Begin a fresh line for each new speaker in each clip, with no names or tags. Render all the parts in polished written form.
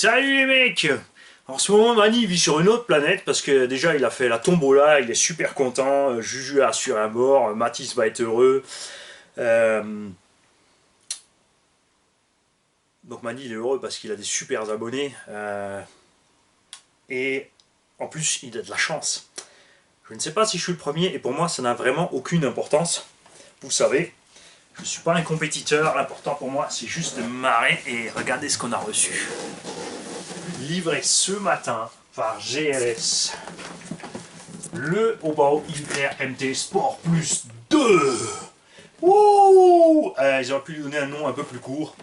Salut les mecs! En ce moment, Mani vit sur une autre planète parce que déjà il a fait la tombola, il est super content, Juju a assuré un mort, Mathis va être heureux. Euh, Donc Mani il est heureux parce qu'il a des super abonnés. Et en plus il a de la chance. Je ne sais pas si je suis le premier et pour moi ça n'a vraiment aucune importance. Vous savez, je ne suis pas un compétiteur, l'important pour moi c'est juste de me marrer et regardez ce qu'on a reçu. Livré ce matin par GLS. Le Obao Hyper MT Sport Plus 2. Wouh, ils auraient pu lui donner un nom un peu plus court.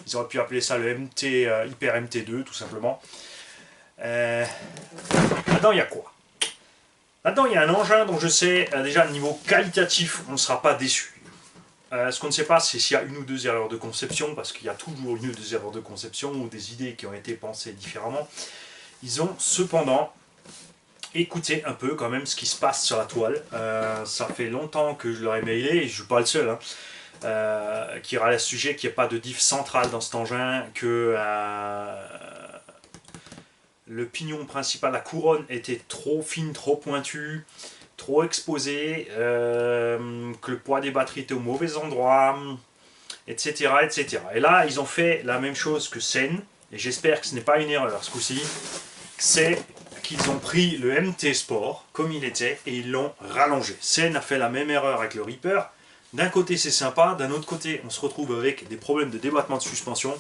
Ils auraient pu appeler ça le MT Hyper MT2 tout simplement. Là-dedans il y a quoi? Là-dedans il y a un engin dont je sais déjà niveau qualitatif on ne sera pas déçu. Ce qu'on ne sait pas c'est s'il y a une ou deux erreurs de conception, parce qu'il y a toujours une ou deux erreurs de conception ou des idées qui ont été pensées différemment. Ils ont cependant écouté un peu quand même ce qui se passe sur la toile. Ça fait longtemps que je leur ai mailé, et je ne suis pas le seul, qui râle à ce sujet, qu'il n'y ait pas de diff centrale dans cet engin, que le pignon principal, la couronne était trop fine, trop pointue, trop exposée, que le poids des batteries était au mauvais endroit, etc., etc. Et là, ils ont fait la même chose que Sen, et j'espère que ce n'est pas une erreur ce coup-ci, c'est qu'ils ont pris le MT Sport comme il était et ils l'ont rallongé. Sen a fait la même erreur avec le Reaper. D'un côté c'est sympa, d'un autre côté on se retrouve avec des problèmes de débattement de suspension,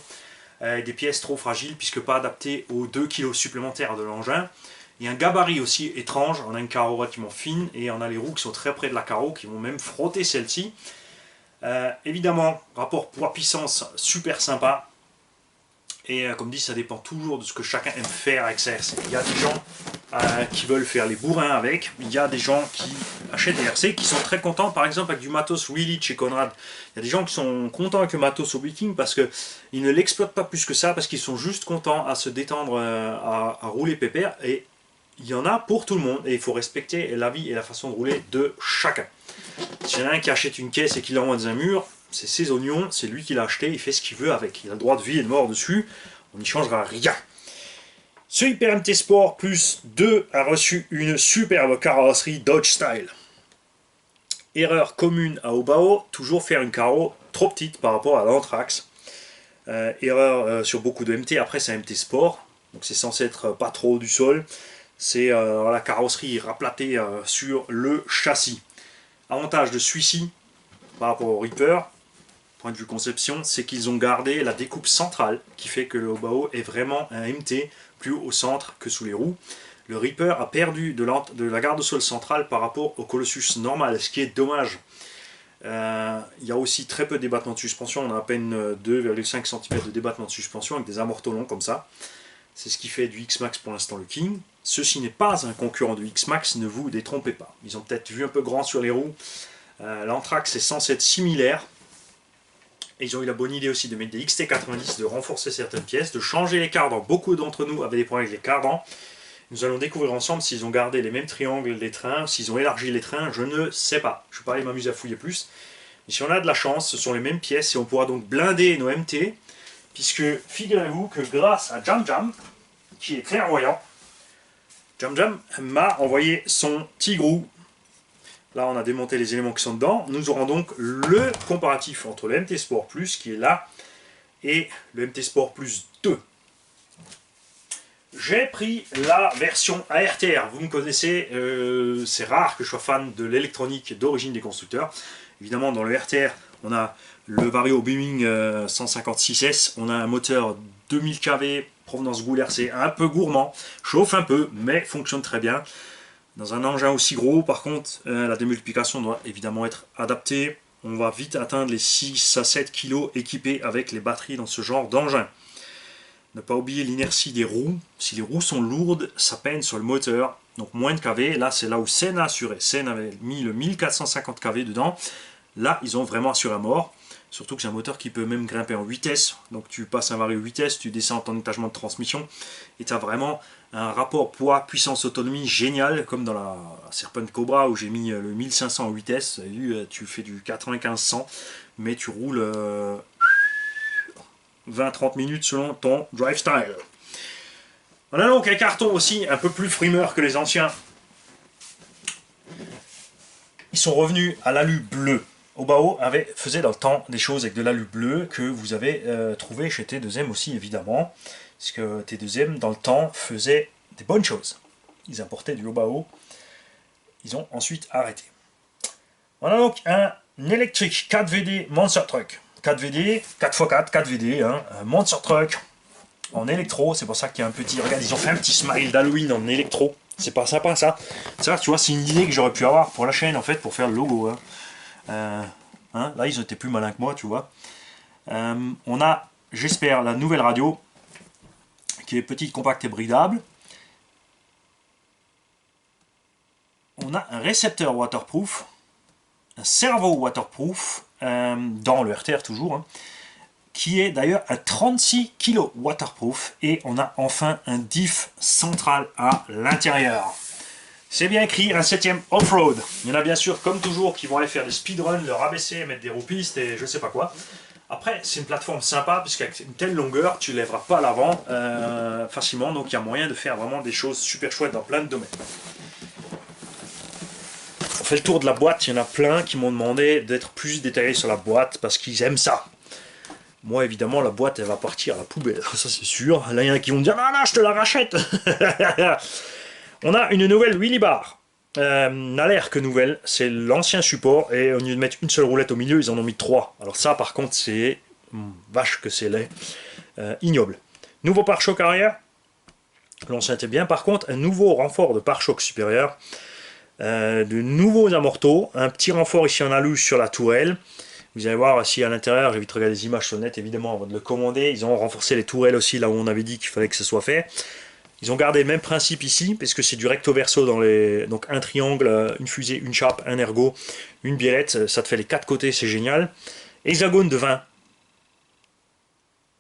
des pièces trop fragiles puisque pas adaptées aux 2 kg supplémentaires de l'engin. Il y a un gabarit aussi étrange, on a une carreau relativement fine et on a les roues qui sont très près de la carreau qui vont même frotter celle-ci. Évidemment, rapport poids-puissance super sympa. Et comme dit, ça dépend toujours de ce que chacun aime faire avec sa RC. Il y a des gens qui veulent faire les bourrins avec. Il y a des gens qui achètent des RC qui sont très contents, par exemple avec du matos Wheelie chez Conrad. Il y a des gens qui sont contents avec le matos au Viking parce qu'ils ne l'exploitent pas plus que ça, parce qu'ils sont juste contents à se détendre, à rouler pépère. Et il y en a pour tout le monde. Et il faut respecter l'avis et la façon de rouler de chacun. S'il y en a un qui achète une caisse et qui l'envoie dans un mur, c'est ses oignons, c'est lui qui l'a acheté, il fait ce qu'il veut avec. Il a le droit de vie et de mort dessus, on n'y changera rien. Ce Hyper MT Sport Plus 2 a reçu une superbe carrosserie Dodge Style. Erreur commune à Obao, toujours faire une carreau trop petite par rapport à l'Anthrax. Erreur sur beaucoup de MT, après c'est un MT Sport, donc c'est censé être pas trop haut du sol. C'est la carrosserie raplatée sur le châssis. Avantage de celui-ci par rapport au Reaper, point de vue conception, c'est qu'ils ont gardé la découpe centrale qui fait que le Obao est vraiment un MT plus au centre que sous les roues. Le Reaper a perdu de la garde au sol centrale par rapport au Colossus normal, ce qui est dommage. Il y a aussi très peu de débattement de suspension, on a à peine 2,5 cm de débattement de suspension avec des amortos longs comme ça. C'est ce qui fait du X-Max pour l'instant le King. Ceci n'est pas un concurrent du X-Max, ne vous détrompez pas. Ils ont peut-être vu un peu grand sur les roues. L'Anthrax est censé être similaire. Et ils ont eu la bonne idée aussi de mettre des XT90, de renforcer certaines pièces, de changer les cardans. Beaucoup d'entre nous avaient des problèmes avec les cardans. Nous allons découvrir ensemble s'ils ont gardé les mêmes triangles des trains, s'ils ont élargi les trains, je ne sais pas. Je ne vais pas aller m'amuser à fouiller plus. Mais si on a de la chance, ce sont les mêmes pièces et on pourra donc blinder nos MT. Puisque figurez-vous que grâce à Jam Jam, qui est clairvoyant, Jam Jam m'a envoyé son Tigrou. Là, on a démonté les éléments qui sont dedans. Nous aurons donc le comparatif entre le MT Sport Plus, qui est là, et le MT Sport Plus 2. J'ai pris la version ARTR. Vous me connaissez, c'est rare que je sois fan de l'électronique d'origine des constructeurs. Évidemment, dans le RTR, on a le Vario Beaming 156S. On a un moteur 2000 kV, provenance Goul RC, un peu gourmand, chauffe un peu, mais fonctionne très bien. Dans un engin aussi gros, par contre, la démultiplication doit évidemment être adaptée. On va vite atteindre les 6 à 7 kg équipés avec les batteries dans ce genre d'engin. Ne pas oublier l'inertie des roues. Si les roues sont lourdes, ça peine sur le moteur. Donc moins de kV. Là, c'est là où Sen a assuré. Sen avait mis le 1450 kV dedans. Là, ils ont vraiment assuré à mort. Surtout que c'est un moteur qui peut même grimper en vitesse. Donc tu passes un vario vitesse, tu descends ton étagement de transmission. Et tu as vraiment un rapport poids, puissance, autonomie génial. Comme dans la Serpent Cobra où j'ai mis le 1500 en vitesse. Tu fais du 95-100. Mais tu roules 20-30 minutes selon ton drive style. On a donc un carton aussi un peu plus frimeur que les anciens. Ils sont revenus à l'alu bleu. Obao faisait dans le temps des choses avec de l'alu bleu que vous avez trouvé chez T2M aussi évidemment. Parce que T2M dans le temps faisait des bonnes choses. Ils importaient du Obao. Ils ont ensuite arrêté. On a donc un électrique 4VD Monster Truck. 4VD, 4x4, 4VD, hein, un Monster Truck en électro. C'est pour ça qu'il y a un petit... Regarde, ils ont fait un petit smile d'Halloween en électro. C'est pas sympa ça. Ça, tu vois, c'est une idée que j'aurais pu avoir pour la chaîne en fait, pour faire le logo. Là, ils étaient plus malins que moi, tu vois. On a, j'espère, la nouvelle radio qui est petite, compacte et bridable. On a un récepteur waterproof, un cerveau waterproof, dans le RTR toujours, hein, qui est d'ailleurs un 36 kg waterproof, et on a enfin un diff central à l'intérieur. C'est bien écrit, un 7ème off-road. Il y en a bien sûr, comme toujours, qui vont aller faire des speedruns, le rabaisser, mettre des roues-pistes et je sais pas quoi. Après, c'est une plateforme sympa, puisqu'avec une telle longueur, tu ne lèveras pas l'avant facilement, donc il y a moyen de faire vraiment des choses super chouettes dans plein de domaines. On fait le tour de la boîte, il y en a plein qui m'ont demandé d'être plus détaillé sur la boîte, parce qu'ils aiment ça. Moi, évidemment, la boîte, elle va partir à la poubelle, ça c'est sûr. Là, il y en a qui vont me dire, non, non, je te la rachète. On a une nouvelle wheelie bar. N'a l'air que nouvelle, c'est l'ancien support, et au lieu de mettre une seule roulette au milieu, ils en ont mis 3. Alors ça, par contre, c'est... vache que c'est laid. Ignoble. Nouveau pare-choc arrière. L'ancien était bien. Par contre, un nouveau renfort de pare-choc supérieur. De nouveaux amortos. Un petit renfort ici en alu sur la tourelle. Vous allez voir ici à l'intérieur, j'ai vite regardé les images sur le net évidemment avant de le commander. Ils ont renforcé les tourelles aussi là où on avait dit qu'il fallait que ce soit fait. Ils ont gardé le même principe ici, parce que c'est du recto verso dans les... Donc un triangle, une fusée, une chape, un ergot, une biellette, ça te fait les 4 côtés, c'est génial. Hexagone de 20.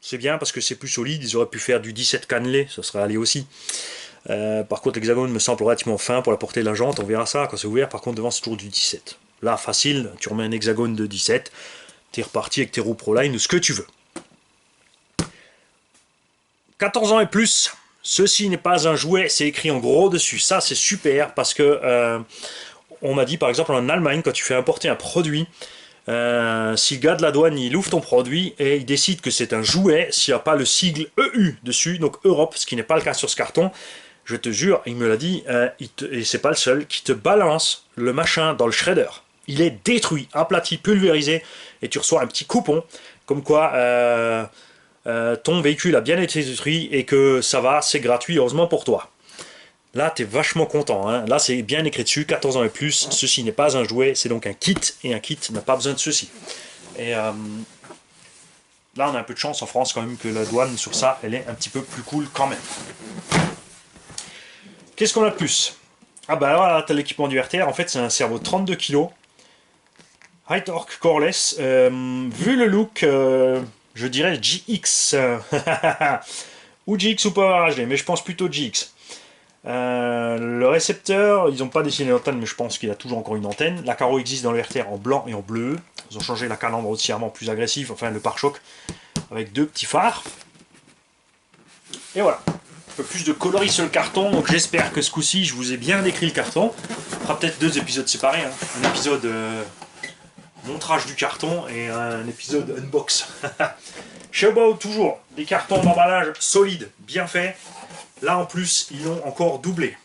C'est bien parce que c'est plus solide, ils auraient pu faire du 17 cannelé, ça serait allé aussi. Par contre l'hexagone me semble relativement fin pour la portée de la jante, on verra ça quand c'est ouvert, par contre devant c'est toujours du 17. Là facile, tu remets un hexagone de 17, t'es reparti avec tes roues Proline ou ce que tu veux. 14 ans et plus. Ceci n'est pas un jouet, c'est écrit en gros dessus. Ça, c'est super parce que on m'a dit, par exemple, en Allemagne, quand tu fais importer un produit, si le gars de la douane, il ouvre ton produit et il décide que c'est un jouet, s'il n'y a pas le sigle EU dessus, donc Europe, ce qui n'est pas le cas sur ce carton, je te jure, il me l'a dit, et c'est pas le seul, qui te balance le machin dans le shredder. Il est détruit, aplati, pulvérisé, et tu reçois un petit coupon, comme quoi... ton véhicule a bien été détruit et que ça va, c'est gratuit, heureusement pour toi. Là, tu es vachement content. Hein. Là, c'est bien écrit dessus, 14 ans et plus. Ceci n'est pas un jouet, c'est donc un kit. Et un kit n'a pas besoin de ceci. Et là, on a un peu de chance en France quand même que la douane sur ça, elle est un petit peu plus cool quand même. Qu'est-ce qu'on a de plus? Ah bah voilà, t'as l'équipement du RTR. En fait, c'est un cerveau de 32 kg. High torque, coreless. Vu le look... je dirais GX ou GX ou Power HD, mais je pense plutôt GX. Le récepteur, ils n'ont pas dessiné l'antenne, mais je pense qu'il a toujours encore une antenne. La carreau existe dans le RTR en blanc et en bleu. Ils ont changé la calandre entièrement plus agressive, enfin le pare-choc, avec 2 petits phares. Et voilà, un peu plus de coloris sur le carton, donc j'espère que ce coup-ci, je vous ai bien décrit le carton. On fera peut-être 2 épisodes séparés, hein. Un épisode... montrage du carton et un épisode unbox. Chez Obao, toujours des cartons d'emballage solides, bien faits. Là en plus, ils l'ont encore doublé.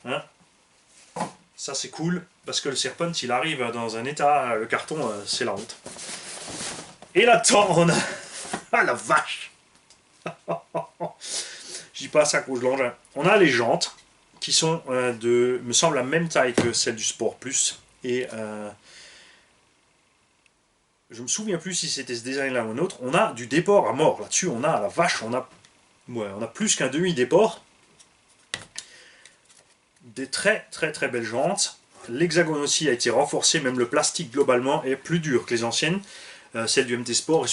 Hein, ça c'est cool, parce que le Serpent, s'il arrive dans un état, le carton, c'est la honte. Et là-dedans, on a... ah la vache. Je dis pas ça à cause de l'engin. On a les jantes, qui sont me semble, la même taille que celle du Sport Plus. Et... je me souviens plus si c'était ce design-là ou un autre. On a du déport à mort. Là-dessus, on a, la vache, on a plus qu'un demi-déport. Des très belles jantes. L'hexagone aussi a été renforcé. Même le plastique, globalement, est plus dur que les anciennes. Celle du MT Sport, et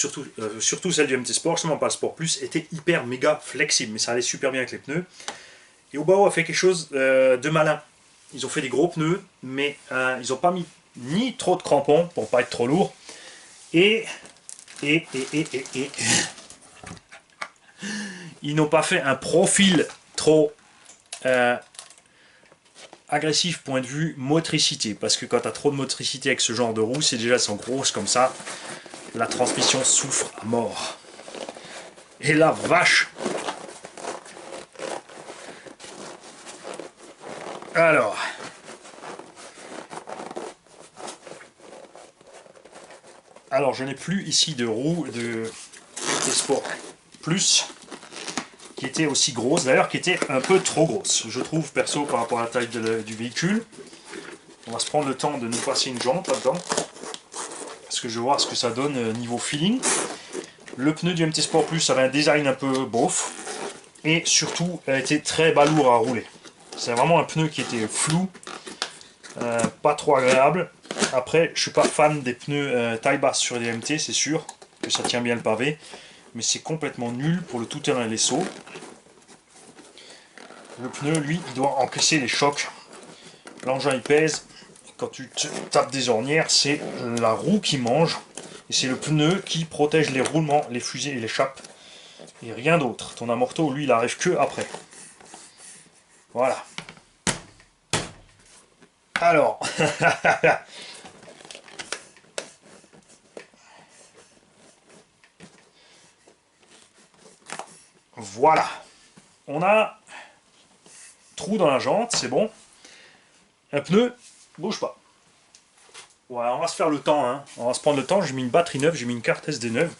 surtout celle du MT Sport, seulement pas le Sport Plus, était hyper méga flexible. Mais ça allait super bien avec les pneus. Et Obao a fait quelque chose de malin. Ils ont fait des gros pneus, mais ils n'ont pas mis ni trop de crampons, pour pas être trop lourd. ils ils n'ont pas fait un profil trop agressif point de vue motricité, parce que quand tu as trop de motricité avec ce genre de roue, c'est déjà elles sont grosses comme ça, la transmission souffre à mort. Et la vache! Alors je n'ai plus ici de roue de MT Sport Plus qui était aussi grosse, d'ailleurs qui était un peu trop grosse, je trouve perso par rapport à la taille du véhicule. On va se prendre le temps de nous passer une jante là-dedans, parce que je vais voir ce que ça donne niveau feeling. Le pneu du MT Sport Plus avait un design un peu beauf, et surtout elle était très balourd à rouler. C'est vraiment un pneu qui était flou, pas trop agréable. Après, je suis pas fan des pneus taille basse sur les MT, c'est sûr que ça tient bien le pavé, mais c'est complètement nul pour le tout-terrain et les sauts. Le pneu, lui, il doit encaisser les chocs. L'engin il pèse. Quand tu tapes des ornières, c'est la roue qui mange, et c'est le pneu qui protège les roulements, les fusées et les chapes, et rien d'autre. Ton amorto, lui, il arrive que après. Voilà. Alors, voilà. On a trou dans la jante, c'est bon. Un pneu, bouge pas. Voilà, on va se faire le temps, hein. On va se prendre le temps. J'ai mis une batterie neuve, j'ai mis une carte SD neuve.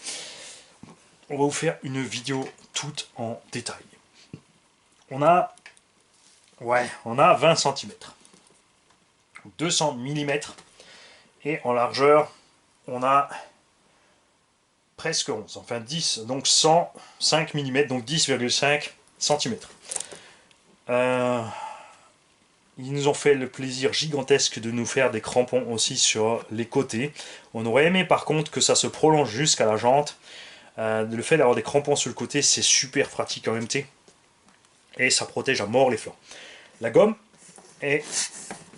On va vous faire une vidéo toute en détail. On a 20 cm, 200 mm, et en largeur, on a presque 11, enfin 10, donc 105 mm, donc 10,5 cm. Ils nous ont fait le plaisir gigantesque de nous faire des crampons aussi sur les côtés. On aurait aimé par contre que ça se prolonge jusqu'à la jante. Le fait d'avoir des crampons sur le côté, c'est super pratique en MT. Et ça protège à mort les flancs. La gomme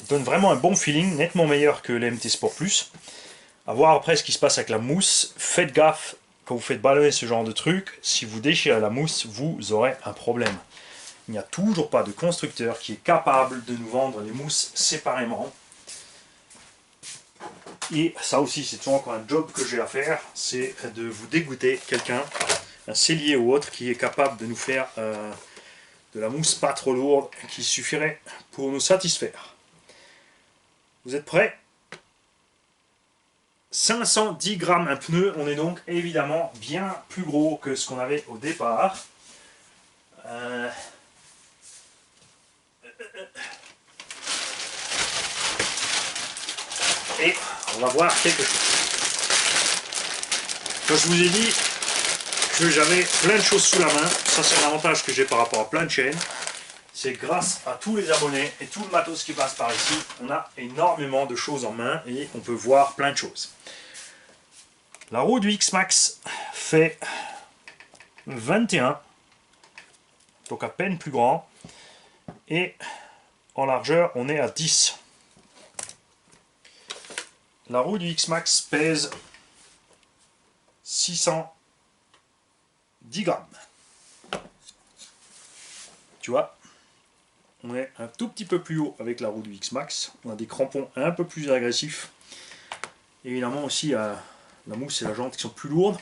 donne vraiment un bon feeling, nettement meilleur que les MT Sport Plus. À voir après ce qui se passe avec la mousse. Faites gaffe quand vous faites ballonner ce genre de truc. Si vous déchirez la mousse, vous aurez un problème. Il n'y a toujours pas de constructeur qui est capable de nous vendre les mousses séparément. Et ça aussi, c'est toujours encore un job que j'ai à faire, c'est de vous dégoûter quelqu'un, un sellier ou autre, qui est capable de nous faire de la mousse pas trop lourde, qui suffirait pour nous satisfaire. Vous êtes prêts? 510 grammes un pneu, on est donc évidemment bien plus gros que ce qu'on avait au départ. Et on va voir quelque chose. Quand je vous ai dit que j'avais plein de choses sous la main, ça c'est un avantage que j'ai par rapport à plein de chaînes, c'est grâce à tous les abonnés et tout le matos qui passe par ici, on a énormément de choses en main et on peut voir plein de choses. La roue du X-Max fait 21, donc à peine plus grand, et en largeur on est à 10. La roue du X-Max pèse 610 grammes. Tu vois, on est un tout petit peu plus haut avec la roue du X-Max. On a des crampons un peu plus agressifs. Évidemment aussi, la mousse et la jante qui sont plus lourdes.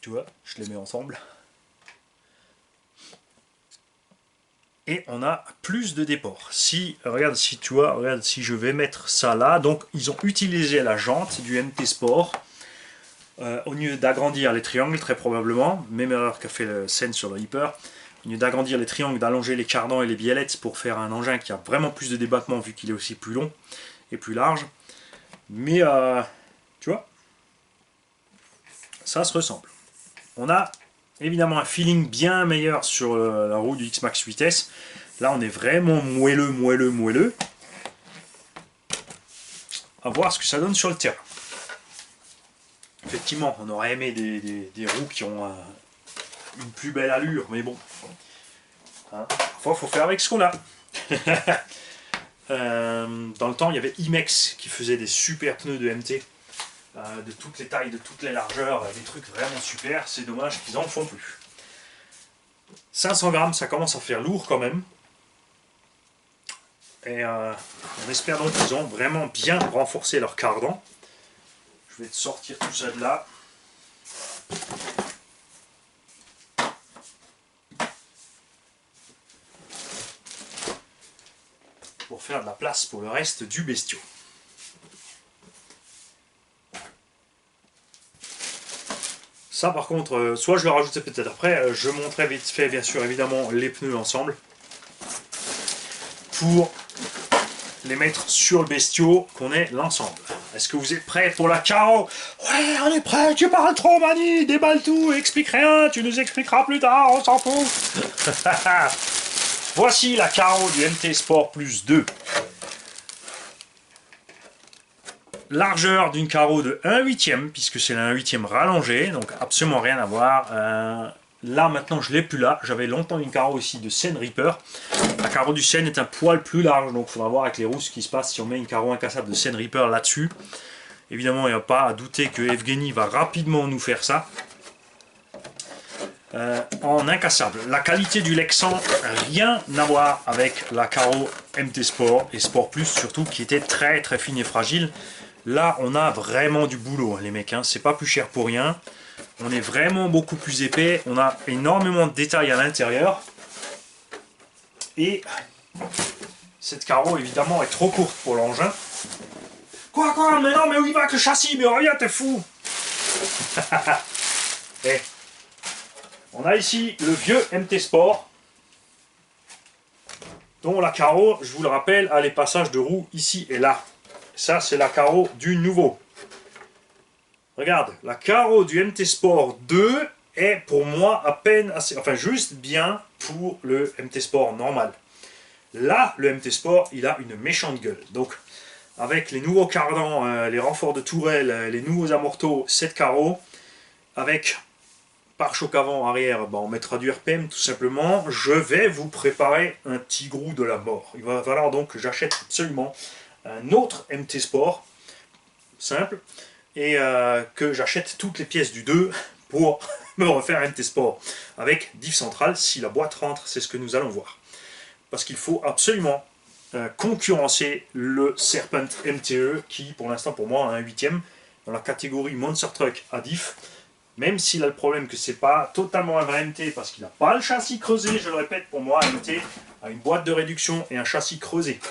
Tu vois, je les mets ensemble. Et on a plus de déport. Regarde si tu vois, regarde si je vais mettre ça là. Donc ils ont utilisé la jante du MT Sport au lieu d'agrandir les triangles, très probablement, même erreur qu'a fait le Sen sur le Reaper. Au lieu d'agrandir les triangles, d'allonger les cardans et les biellettes pour faire un engin qui a vraiment plus de débattement vu qu'il est aussi plus long et plus large. Mais tu vois, ça se ressemble. On a évidemment un feeling bien meilleur sur la roue du X-Max 8S. Là, on est vraiment moelleux. À voir ce que ça donne sur le terrain. Effectivement, on aurait aimé des roues qui ont une plus belle allure, mais bon. Hein, parfois, il faut faire avec ce qu'on a. Dans le temps, il y avait Imex qui faisait des super pneus de MT. de toutes les tailles, de toutes les largeurs, des trucs vraiment super. C'est dommage qu'ils en font plus. 500 grammes, ça commence à faire lourd quand même. Et on espère donc qu'ils ont vraiment bien renforcé leur cardan. Je vais te sortir tout ça de là. Pour faire de la place pour le reste du bestiau. Ça par contre, soit je le rajouterai peut-être après, je montrerai vite fait bien sûr évidemment les pneus ensemble. Pour les mettre sur le bestiau, qu'on ait l'ensemble. Est-ce que vous êtes prêts pour la Caro? Ouais, on est prêts, tu parles trop Mani, déballe tout, explique rien, tu nous expliqueras plus tard, on s'en fout. Voici la Caro du MT Sport Plus 2. Largeur d'une carreau de 1/8, puisque c'est la 1/8 rallongée, donc absolument rien à voir. Là maintenant je l'ai plus là, j'avais longtemps une carreau ici de Seine Reaper. La carreau du Seine est un poil plus large, donc il faudra voir avec les roues ce qui se passe si on met une carreau incassable de Seine Reaper là-dessus. Évidemment il n'y a pas à douter que Evgeny va rapidement nous faire ça. En incassable. La qualité du Lexan, rien à voir avec la carreau MT Sport et Sport Plus surtout, qui était très très fine et fragile. Là on a vraiment du boulot les mecs, hein. C'est pas plus cher pour rien. On est vraiment beaucoup plus épais, on a énormément de détails à l'intérieur. Et cette carreau évidemment est trop courte pour l'engin. Quoi, mais non, mais où il va avec le châssis? Mais reviens, t'es fou. Et on a ici le vieux MT Sport, dont la carreau, je vous le rappelle, a les passages de roues ici et là. Ça c'est la carreau du nouveau. Regarde, la carreau du MT Sport 2 est pour moi à peine assez, enfin juste bien pour le MT Sport normal. Là, le MT Sport, il a une méchante gueule. Donc, avec les nouveaux cardans, les renforts de tourelle, les nouveaux amortos, cette carreau, avec pare-choc avant, arrière, on mettra du RPM tout simplement. Je vais vous préparer un tigrou de la mort. Il va falloir donc que j'achète absolument un autre MT Sport, simple, et que j'achète toutes les pièces du 2 pour me refaire un MT Sport avec diff centrale si la boîte rentre, c'est ce que nous allons voir. Parce qu'il faut absolument concurrencer le Serpent MTE qui pour l'instant pour moi a un 8e dans la catégorie Monster Truck à diff, même s'il a le problème que c'est pas totalement un vrai MT parce qu'il n'a pas le châssis creusé. Je le répète, pour moi un MT a une boîte de réduction et un châssis creusé.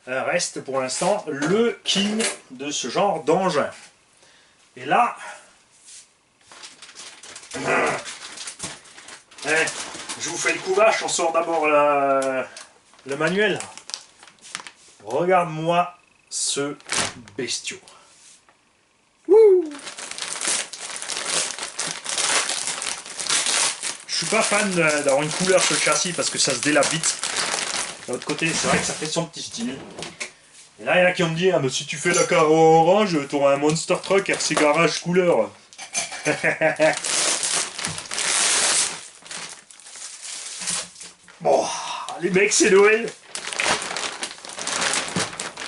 Reste pour l'instant le king de ce genre d'engin. Et là, je vous fais le coup vache, on sort d'abord le manuel. Regarde-moi ce bestiau. Wouh! Je suis pas fan d'avoir une couleur sur le châssis parce que ça se délate vite. De l'autre côté, c'est vrai que ça fait son petit style. Et là, il y en a qui vont me dire, ah, mais si tu fais la carreau orange, tu auras un Monster Truck RC Garage couleur. Bon, les mecs, c'est Noël.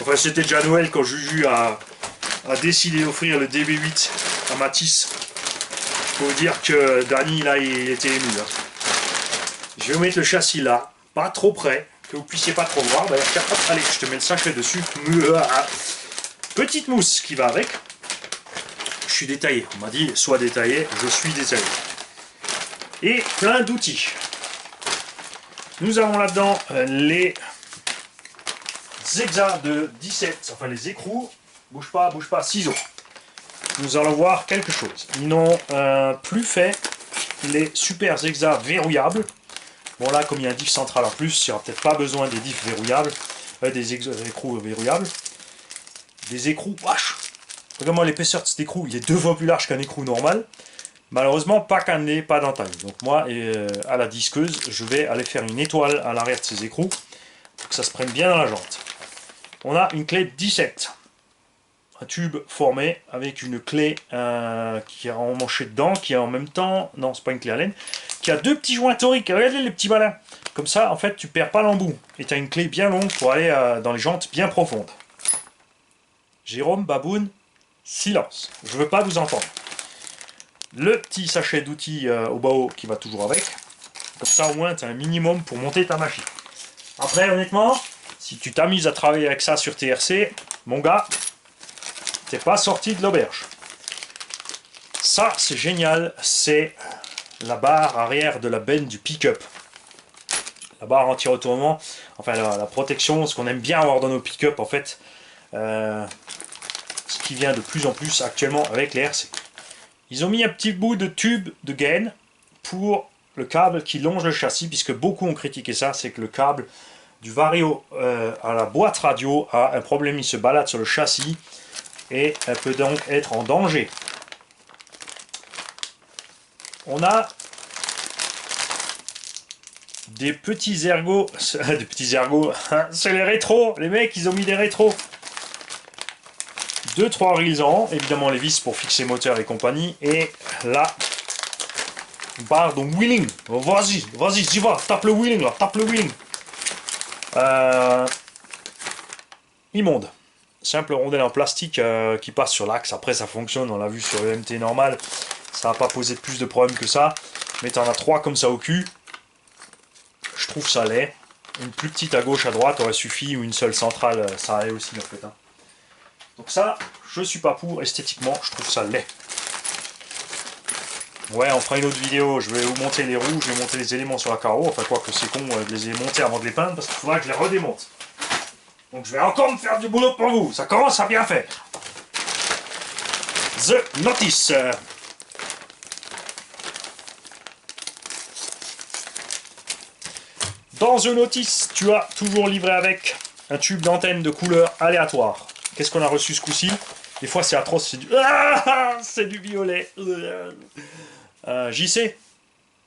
Enfin, c'était déjà Noël quand Juju a décidé d'offrir le DB8 à Matisse. Faut vous dire que Danny, là, il était ému. Hein. Je vais vous mettre le châssis là, pas trop près, que vous puissiez pas trop voir. D'ailleurs, tiens, hop, allez, je te mets le sachet dessus. Petite mousse qui va avec. Je suis détaillé. On m'a dit, sois détaillé, je suis détaillé. Et plein d'outils. Nous avons là-dedans les Zexa de 17, enfin les écrous. Bouge pas, ciseaux. Nous allons voir quelque chose. Ils n'ont plus fait les super Zexa verrouillables. Bon là, comme il y a un diff central en plus, il n'y aura peut-être pas besoin des diffs verrouillables, des écrous verrouillables. Des écrous, wesh! Regarde-moi l'épaisseur de cet écrou, il est 2 fois plus large qu'un écrou normal. Malheureusement, pas cané, pas d'entaille. Donc moi, à la disqueuse, je vais aller faire une étoile à l'arrière de ces écrous pour que ça se prenne bien dans la jante. On a une clé 17. Un tube formé avec une clé qui est emmanchée dedans, qui est en même temps, non c'est pas une clé à laine, qui a 2 petits joints toriques, regardez les petits malins, comme ça en fait tu perds pas l'embout, et tu as une clé bien longue pour aller dans les jantes bien profondes. Jérôme, Baboun, silence, je veux pas vous entendre. Le petit sachet d'outils au bas qui va toujours avec. Comme ça au moins tu as un minimum pour monter ta machine. Après honnêtement, si tu t'amuses à travailler avec ça sur TRC, mon gars, t'es pas sorti de l'auberge. Ça c'est génial, c'est la barre arrière de la benne du pick-up. La barre anti-retournement, enfin la protection, ce qu'on aime bien avoir dans nos pick-up en fait, ce qui vient de plus en plus actuellement avec les RC. Ils ont mis un petit bout de tube de gaine pour le câble qui longe le châssis, puisque beaucoup ont critiqué ça, c'est que le câble du Vario à la boîte radio a un problème, il se balade sur le châssis et elle peut donc être en danger. On a des petits ergots, des petits ergots, c'est les rétros, les mecs ils ont mis des rétros. 2-3 raisons, évidemment les vis pour fixer moteur et compagnie, et là, barre de wheeling. Vas-y, j'y vais, tape le wheeling là, tape le wheeling. Immonde. Simple rondelle en plastique qui passe sur l'axe, après ça fonctionne, on l'a vu sur le MT normal, ça n'a pas posé plus de problèmes que ça, mais t'en as 3 comme ça au cul, je trouve ça laid. Une plus petite à gauche, à droite aurait suffi, ou une seule centrale, ça allait aussi en fait. Hein. Donc ça, je suis pas pour, esthétiquement, je trouve ça laid. Ouais, on fera une autre vidéo, je vais vous monter les roues, je vais monter les éléments sur la carreau, enfin quoi que c'est con de les monter avant de les peindre, parce qu'il faudra que je les redémonte. Donc je vais encore me faire du boulot pour vous, ça commence à bien faire. The Notice. Dans The Notice, tu as toujours livré avec un tube d'antenne de couleur aléatoire. Qu'est-ce qu'on a reçu ce coup-ci? Des fois c'est atroce, c'est du... Ah, c'est du violet. JC,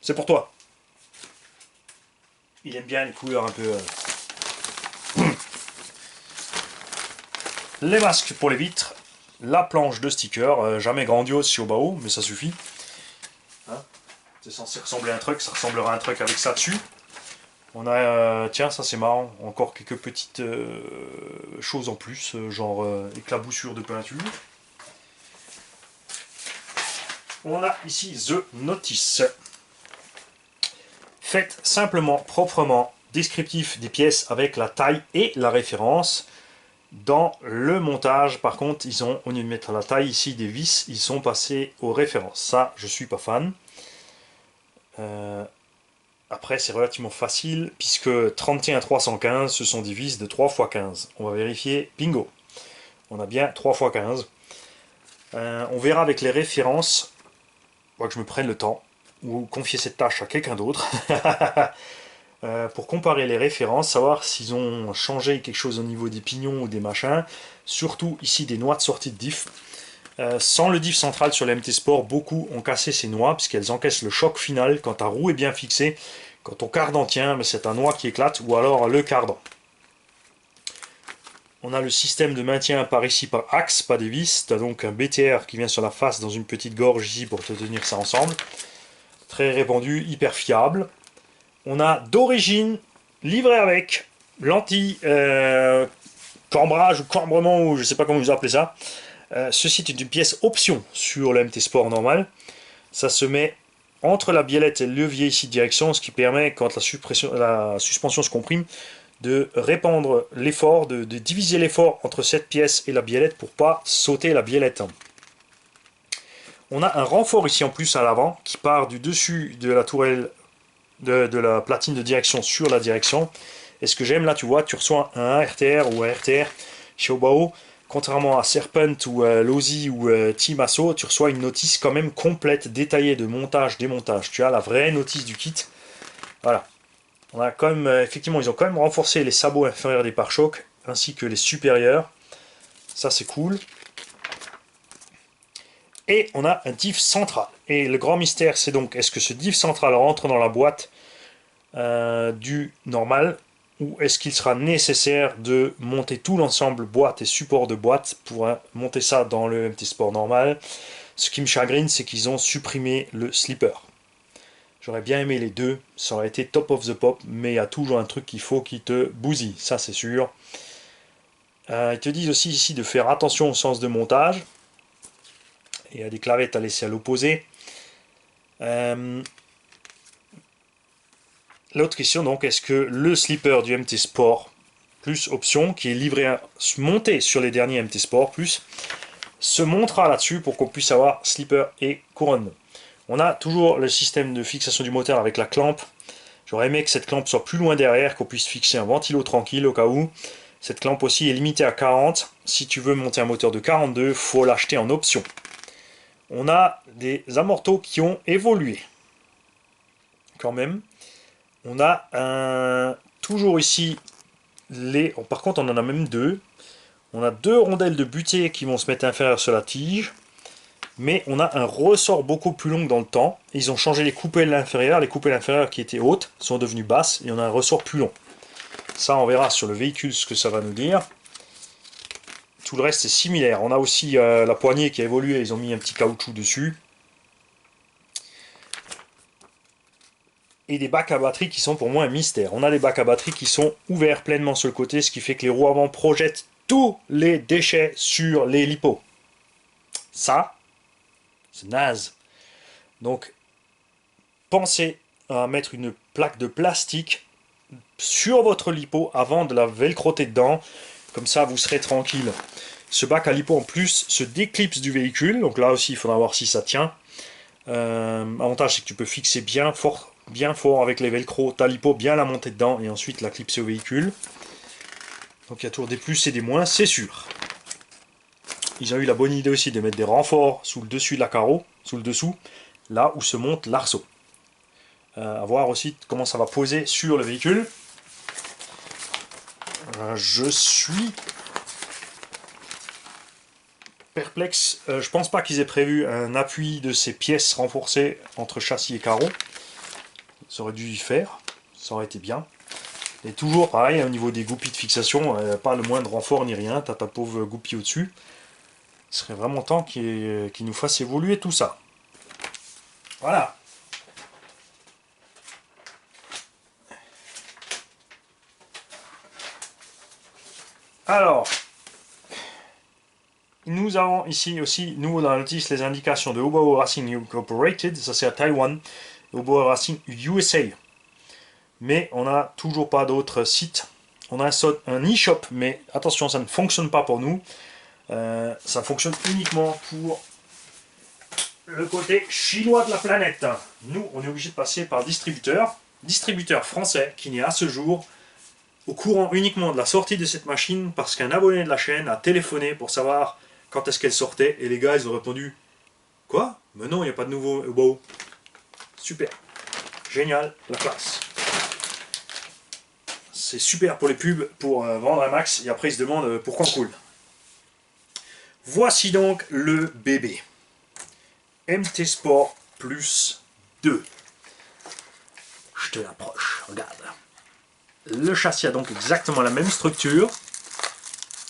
c'est pour toi. Il aime bien les couleurs un peu... Les masques pour les vitres. La planche de stickers. Jamais grandiose chez Obao, mais ça suffit. Hein, c'est censé ressembler à un truc, ça ressemblera à un truc avec ça dessus. On a, tiens, ça c'est marrant, encore quelques petites choses en plus, genre éclaboussure de peinture. On a ici The Notice. Faites simplement, proprement, descriptif des pièces avec la taille et la référence. Dans le montage, par contre, ils ont, au lieu de mettre la taille ici des vis, ils sont passés aux références. Ça, je suis pas fan. Après, c'est relativement facile, puisque 31-315, ce sont des vis de 3x15. On va vérifier, bingo. On a bien 3x15. On verra avec les références, que je me prenne le temps, ou confier cette tâche à quelqu'un d'autre, pour comparer les références, savoir s'ils ont changé quelque chose au niveau des pignons ou des machins, surtout ici des noix de sortie de diff. Sans le diff central sur la MT Sport, beaucoup ont cassé ces noix puisqu'elles encaissent le choc final quand ta roue est bien fixée. Quand ton cardan tient, c'est un noix qui éclate ou alors le cardan. On a le système de maintien par ici par axe, pas des vis. Tu as donc un BTR qui vient sur la face dans une petite gorge ici pour te tenir ça ensemble. Très répandu, hyper fiable. On a d'origine, livré avec, lentille, cambrage ou cambrement, ou je sais pas comment vous appelez ça. Ceci est une pièce option sur le MT Sport normal. Ça se met entre la biellette et le levier ici de direction, ce qui permet, quand la suspension se comprime, de répandre l'effort, de diviser l'effort entre cette pièce et la biellette pour pas sauter la biellette. On a un renfort ici en plus à l'avant qui part du dessus de la tourelle de la platine de direction sur la direction. Et ce que j'aime là, tu vois, tu reçois un RTR ou un RTR chez Obao. Contrairement à Serpent ou Lozi ou Team Asso, tu reçois une notice quand même complète, détaillée de montage, démontage. Tu as la vraie notice du kit. Voilà. On a quand même, effectivement, ils ont quand même renforcé les sabots inférieurs des pare-chocs, ainsi que les supérieurs. Ça, c'est cool. Et on a un diff central. Et le grand mystère, c'est donc, est-ce que ce diff central rentre dans la boîte du normal, ou est-ce qu'il sera nécessaire de monter tout l'ensemble boîte et support de boîte pour monter ça dans le MT Sport normal. Ce qui me chagrine, c'est qu'ils ont supprimé le slipper. J'aurais bien aimé les deux, ça aurait été top of the pop, mais il y a toujours un truc qu'il faut qui te bousille, ça c'est sûr. Ils te disent aussi ici de faire attention au sens de montage. il y a des clavettes à laisser à l'opposé. L'autre question donc, est-ce que le slipper du MT Sport plus option qui est livré à monter sur les derniers MT Sport plus se montera là-dessus pour qu'on puisse avoir slipper et couronne. On a toujours le système de fixation du moteur avec la clampe. J'aurais aimé que cette clampe soit plus loin derrière, qu'on puisse fixer un ventilo tranquille au cas où. Cette clampe aussi est limitée à 40. Si tu veux monter un moteur de 42, il faut l'acheter en option. On a des amortos qui ont évolué. Quand même. On a toujours ici par contre on en a même deux. On a deux rondelles de butée qui vont se mettre inférieures sur la tige. Mais on a un ressort beaucoup plus long dans le temps. Ils ont changé les coupelles inférieures. Les coupelles inférieures qui étaient hautes sont devenues basses et on a un ressort plus long. Ça, on verra sur le véhicule ce que ça va nous dire. Tout le reste est similaire. On a aussi la poignée qui a évolué. Ils ont mis un petit caoutchouc dessus. Et des bacs à batterie qui sont pour moi un mystère. On a des bacs à batterie qui sont ouverts pleinement sur le côté, ce qui fait que les roues avant projettent tous les déchets sur les lipos. Ça, c'est naze. Donc, pensez à mettre une plaque de plastique sur votre lipo avant de la velcroter dedans. Comme ça, vous serez tranquille. Ce bac à lipo en plus se déclipse du véhicule. Donc là aussi, il faudra voir si ça tient. Avantage, c'est que tu peux fixer bien fort avec les velcro ta lipo, bien la monter dedans et ensuite la clipser au véhicule. Donc il y a toujours des plus et des moins, c'est sûr. Ils ont eu la bonne idée aussi de mettre des renforts sous le dessus de la carreau, sous le dessous, là où se monte l'arceau. À voir aussi comment ça va poser sur le véhicule. Je suis perplexe. Je pense pas qu'ils aient prévu un appui de ces pièces renforcées entre châssis et carreau. Ça aurait dû y faire, ça aurait été bien. Et toujours pareil, au niveau des goupilles de fixation, pas le moindre renfort ni rien, t'as ta pauvre goupille au-dessus. Il serait vraiment temps qu'il nous fasse évoluer tout ça. Voilà. Alors, nous avons ici aussi, nous dans la notice, les indications de Hobo Racing Incorporated, ça c'est à Taïwan, Hobo Racing USA. Mais on n'a toujours pas d'autres sites. On a un e-shop, mais attention, ça ne fonctionne pas pour nous. Ça fonctionne uniquement pour le côté chinois de la planète. Nous, on est obligé de passer par distributeur français qui n'est à ce jour au courant uniquement de la sortie de cette machine parce qu'un abonné de la chaîne a téléphoné pour savoir quand est-ce qu'elle sortait et les gars ils ont répondu quoi? Mais non, il n'y a pas de nouveau beau. Super, génial, la classe. C'est super pour les pubs, pour vendre un max et après ils se demandent pourquoi on coule. Voici donc le bébé MT Sport Plus 2. Je te l'approche, regarde. Le châssis a donc exactement la même structure.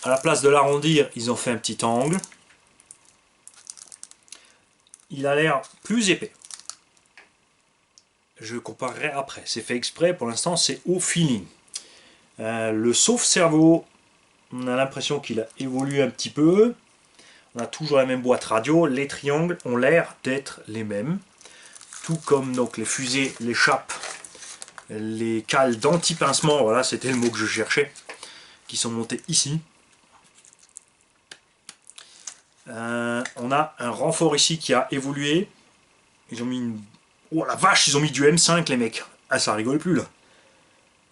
À la place de l'arrondir, ils ont fait un petit angle. Il a l'air plus épais. Je comparerai après. C'est fait exprès, pour l'instant c'est au feeling. Le sauve-cerveau, on a l'impression qu'il a évolué un petit peu. On a toujours la même boîte radio. Les triangles ont l'air d'être les mêmes. Tout comme donc les fusées, les chapes, les cales d'anti-pincement, voilà, c'était le mot que je cherchais, qui sont montés ici. On a un renfort ici qui a évolué. Ils ont mis une... Oh la vache, ils ont mis du M5 les mecs. Ah, ça rigole plus là.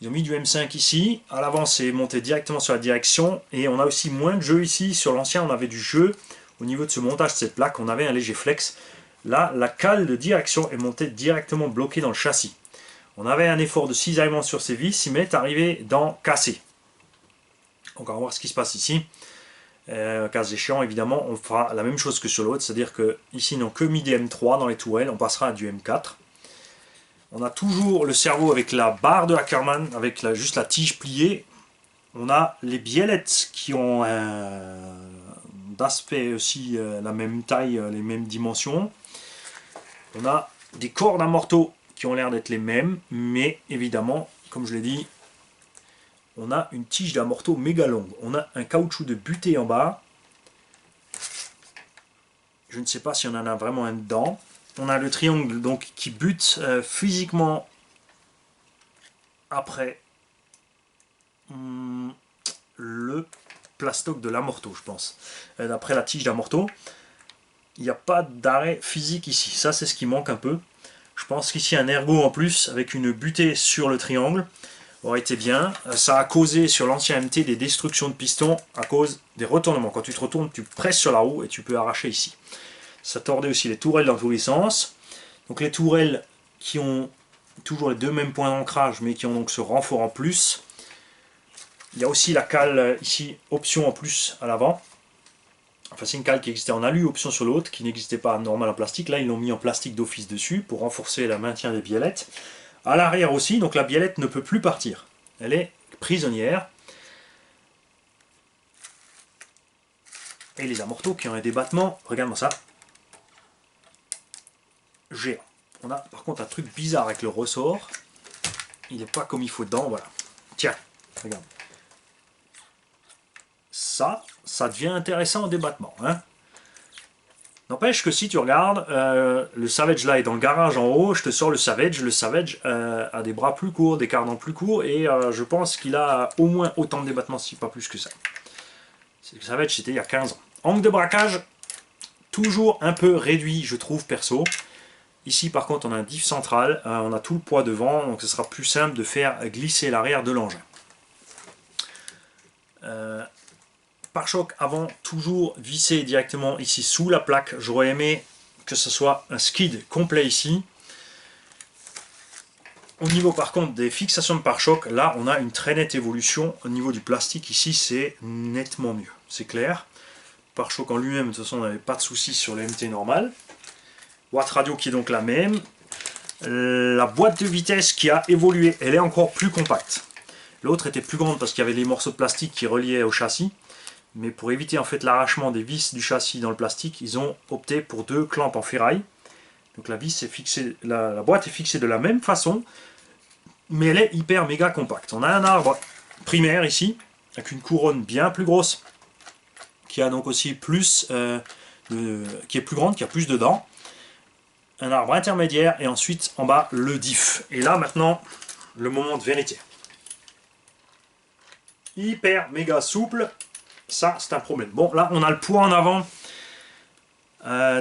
Ils ont mis du M5 ici. À l'avant, c'est monté directement sur la direction. Et on a aussi moins de jeu ici. Sur l'ancien, on avait du jeu. Au niveau de ce montage de cette plaque, on avait un léger flex. Là, la cale de direction est montée directement bloquée dans le châssis. On avait un effort de cisaillement sur ces vis, mais est arrivé dans casser. Donc on va voir ce qui se passe ici. Cas échéant, évidemment, on fera la même chose que sur l'autre, c'est-à-dire que ici ils n'ont que mis des M3 dans les tourelles, on passera à du M4. On a toujours le cerveau avec la barre de Ackermann, avec juste la tige pliée. On a les biellettes qui ont d'aspect aussi la même taille, les mêmes dimensions. On a des cordes à morteau qui ont l'air d'être les mêmes, mais évidemment, comme je l'ai dit, on a une tige d'amorto méga longue. On a un caoutchouc de butée en bas. Je ne sais pas si on en a vraiment un dedans. On a le triangle donc qui bute physiquement après le plastoc de l'amorto, je pense. D'après la tige d'amorto, il n'y a pas d'arrêt physique ici. Ça, c'est ce qui manque un peu. Je pense qu'ici, un ergot en plus, avec une butée sur le triangle, aurait été bien. Ça a causé sur l'ancien MT des destructions de pistons à cause des retournements. Quand tu te retournes, tu presses sur la roue et tu peux arracher ici. Ça tordait aussi les tourelles dans tous les sens. Donc les tourelles qui ont toujours les deux mêmes points d'ancrage, mais qui ont donc ce renfort en plus. Il y a aussi la cale ici, option en plus à l'avant. Enfin, c'est une cale qui existait en alu, option sur l'autre, qui n'existait pas normal en plastique. Là, ils l'ont mis en plastique d'office dessus pour renforcer le maintien des biellettes. À l'arrière aussi, donc la biellette ne peut plus partir. Elle est prisonnière. Et les amortos qui ont un débattement, regarde-moi ça, géant. On a par contre un truc bizarre avec le ressort. Il n'est pas comme il faut dedans, voilà. Tiens, regarde. Ça devient intéressant en débattement. Hein. N'empêche que si tu regardes, le Savage là est dans le garage en haut, je te sors le Savage a des bras plus courts, des cardans plus courts, et je pense qu'il a au moins autant de débattement, si pas plus que ça. Le Savage c'était il y a 15 ans. Angle de braquage, toujours un peu réduit, je trouve, perso. Ici par contre on a un diff central, on a tout le poids devant, donc ce sera plus simple de faire glisser l'arrière de l'engin. Pare-choc avant, toujours vissé directement ici sous la plaque. J'aurais aimé que ce soit un skid complet ici. Au niveau par contre des fixations de pare-choc, là on a une très nette évolution. Au niveau du plastique ici c'est nettement mieux, c'est clair. Pare-choc en lui-même, de toute façon on n'avait pas de soucis sur le MT normal. Boîte radio qui est donc la même. La boîte de vitesse qui a évolué, elle est encore plus compacte. L'autre était plus grande parce qu'il y avait les morceaux de plastique qui reliaient au châssis. Mais pour éviter en fait l'arrachement des vis du châssis dans le plastique, ils ont opté pour 2 clamps en ferraille. Donc la vis est fixée, la boîte est fixée de la même façon, mais elle est hyper méga compacte. On a un arbre primaire ici, avec une couronne bien plus grosse, qui a donc aussi plus, qui est plus grande, qui a plus de dents. Un arbre intermédiaire et ensuite en bas le diff. Et là maintenant, le moment de vérité. Hyper méga souple. Ça, c'est un problème. Bon, là, on a le poids en avant.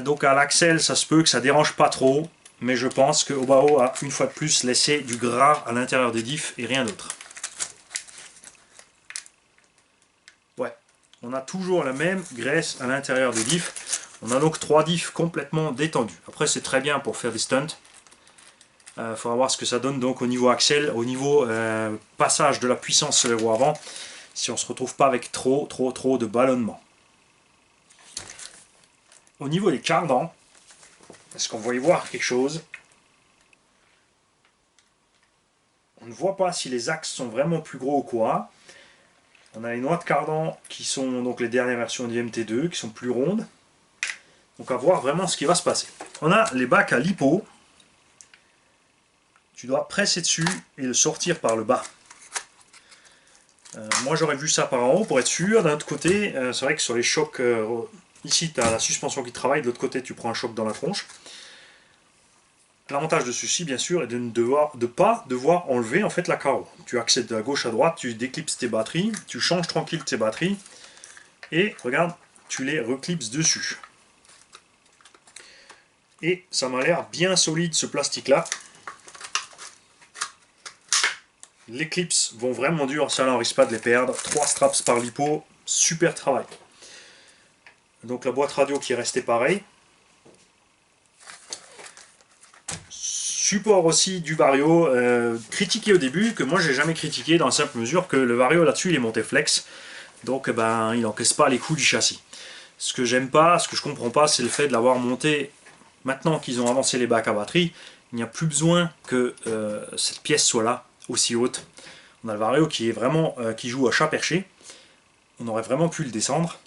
Donc, à l'axel, ça se peut que ça ne dérange pas trop. Mais je pense que Obao a, une fois de plus, laissé du gras à l'intérieur des diffs et rien d'autre. Ouais, on a toujours la même graisse à l'intérieur des diffs. On a donc 3 diffs complètement détendus. Après, c'est très bien pour faire des stunts. Il faudra voir ce que ça donne donc au niveau axel, au niveau passage de la puissance sur les roues avant. Si on ne se retrouve pas avec trop de ballonnement. Au niveau des cardans, est-ce qu'on va y voir quelque chose? On ne voit pas si les axes sont vraiment plus gros ou quoi. On a les noix de cardan qui sont donc les dernières versions du MT2, qui sont plus rondes. Donc à voir vraiment ce qui va se passer. On a les bacs à lipo. Tu dois presser dessus et le sortir par le bas. Moi j'aurais vu ça par en haut pour être sûr. D'un autre côté, c'est vrai que sur les chocs, ici tu as la suspension qui travaille, de l'autre côté tu prends un choc dans la tronche. L'avantage de ceci bien sûr est de ne pas devoir enlever en fait la carreau. Tu accèdes de la gauche à droite, tu déclipses tes batteries, tu changes tranquille tes batteries et regarde, tu les reclipses dessus. Et ça m'a l'air bien solide ce plastique là. Les clips vont vraiment dur, ça là on risque pas de les perdre. 3 straps par lipo, super travail. Donc la boîte radio qui est restée pareil. Support aussi du Vario, critiqué au début, que moi j'ai jamais critiqué dans la simple mesure que le Vario là-dessus il est monté flex. Donc ben, il n'encaisse pas les coups du châssis. Ce que j'aime pas, ce que je comprends pas, c'est le fait de l'avoir monté, maintenant qu'ils ont avancé les bacs à batterie, il n'y a plus besoin que cette pièce soit là, aussi haute. On a le Vario qui est vraiment qui joue à chat perché. On aurait vraiment pu le descendre.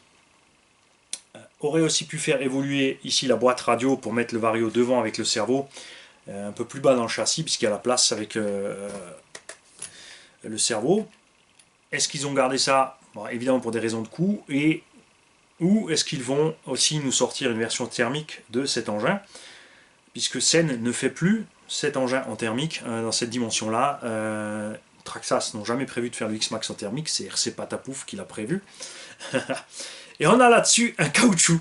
Aurait aussi pu faire évoluer ici la boîte radio pour mettre le Vario devant avec le cerveau, un peu plus bas dans le châssis puisqu'il y a la place avec le cerveau. Est-ce qu'ils ont gardé ça? Bon, évidemment pour des raisons de coût et ou est-ce qu'ils vont aussi nous sortir une version thermique de cet engin, puisque Sen ne fait plus cet engin en thermique dans cette dimension-là. Traxxas n'ont jamais prévu de faire le X-Max en thermique, c'est RC Patapouf qui l'a prévu. Et on a là-dessus un caoutchouc.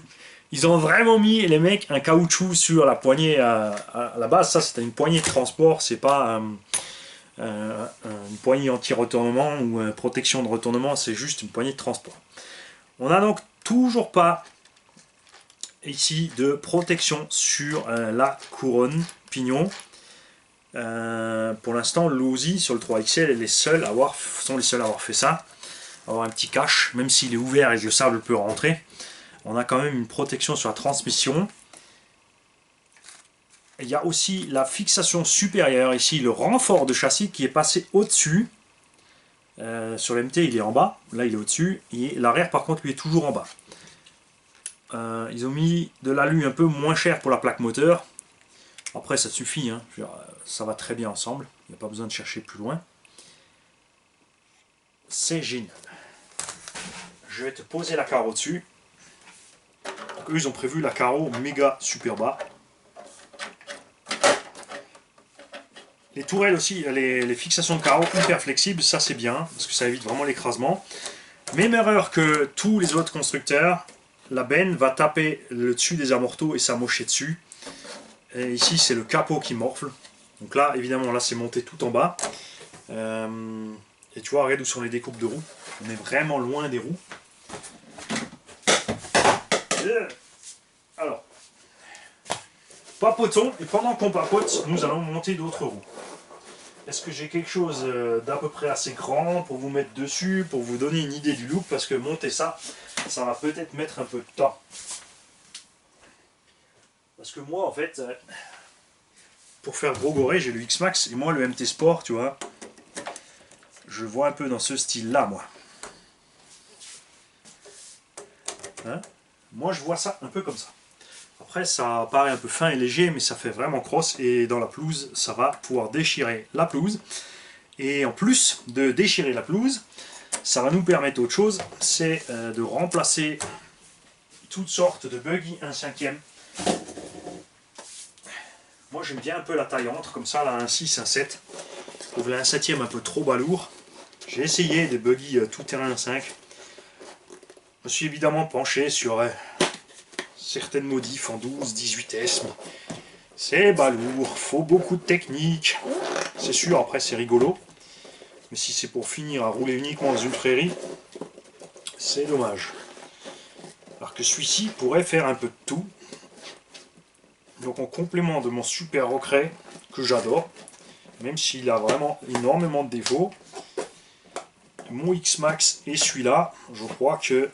Ils ont vraiment mis, les mecs, un caoutchouc sur la poignée à la base. Ça, c'était une poignée de transport, c'est pas une poignée anti-retournement ou une protection de retournement, c'est juste une poignée de transport. On n'a donc toujours pas ici de protection sur la couronne pignon. Pour l'instant, l'Uzi sur le 3XL sont les seuls à avoir fait ça, avoir un petit cache, même s'il est ouvert et que le sable peut rentrer. On a quand même une protection sur la transmission. Il y a aussi la fixation supérieure, ici le renfort de châssis qui est passé au-dessus. Sur l'MT il est en bas, là il est au-dessus, et l'arrière par contre lui est toujours en bas. Ils ont mis de l'alu un peu moins cher pour la plaque moteur. Après ça suffit, hein. Ça va très bien ensemble, il n'y a pas besoin de chercher plus loin. C'est génial. Je vais te poser la carreau dessus. Donc, eux ils ont prévu la carreau méga super bas. Les tourelles aussi, les fixations de carreaux hyper flexibles, ça c'est bien, parce que ça évite vraiment l'écrasement. Même erreur que tous les autres constructeurs, la benne va taper le dessus des amortos et s'amocher dessus. Et ici c'est le capot qui morfle. Donc là, évidemment, là c'est monté tout en bas. Et tu vois, regarde où sont les découpes de roues. On est vraiment loin des roues. Alors, papotons, et pendant qu'on papote, nous allons monter d'autres roues. Est-ce que j'ai quelque chose d'à peu près assez grand pour vous mettre dessus, pour vous donner une idée du look, parce que monter ça, ça va peut-être mettre un peu de temps. Parce que moi, en fait, pour faire gros goré, j'ai le X-Max, et moi, le MT Sport, tu vois, je vois un peu dans ce style-là, moi. Hein? Moi, je vois ça un peu comme ça. Après, ça paraît un peu fin et léger, mais ça fait vraiment crosse, et dans la pelouse, ça va pouvoir déchirer la pelouse. Et en plus de déchirer la pelouse, ça va nous permettre autre chose, c'est de remplacer toutes sortes de buggy 1/5. Moi j'aime bien un peu la taille entre, comme ça, là, un 6, un 7. Je trouve la 1/7 un peu trop balourd. J'ai essayé des buggy tout-terrain 1/5. Je me suis évidemment penché sur certaines modifs en 12, 18S, mais c'est balourd, faut beaucoup de technique. C'est sûr, après c'est rigolo. Mais si c'est pour finir à rouler uniquement dans une prairie, c'est dommage. Alors que celui-ci pourrait faire un peu de tout. Donc en complément de mon super Rocray, que j'adore, même s'il a vraiment énormément de défauts, mon X-Max et celui-là, je crois que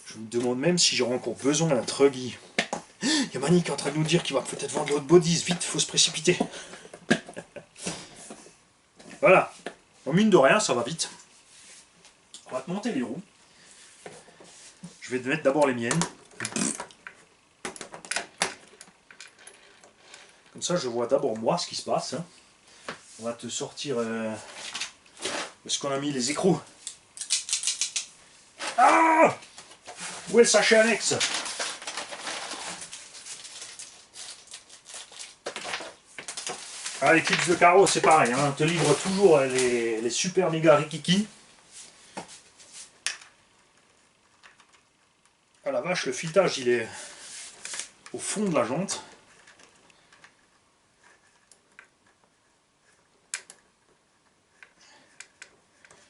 je me demande même si j'aurai encore besoin d'un truggy. Il y a Mani qui est en train de nous dire qu'il va peut-être vendre l'autre bodies, vite, il faut se précipiter. Voilà, en mine de rien, ça va vite. On va te monter les roues. Je vais te mettre d'abord les miennes. Comme ça, je vois d'abord moi ce qui se passe. On va te sortir ce qu'on a mis les écrous. Ah! Où est le sachet annexe? Ah, les clips de carreaux, c'est pareil. Hein. On te livre toujours les super méga rikiki. Ah la vache, le filetage, il est au fond de la jante.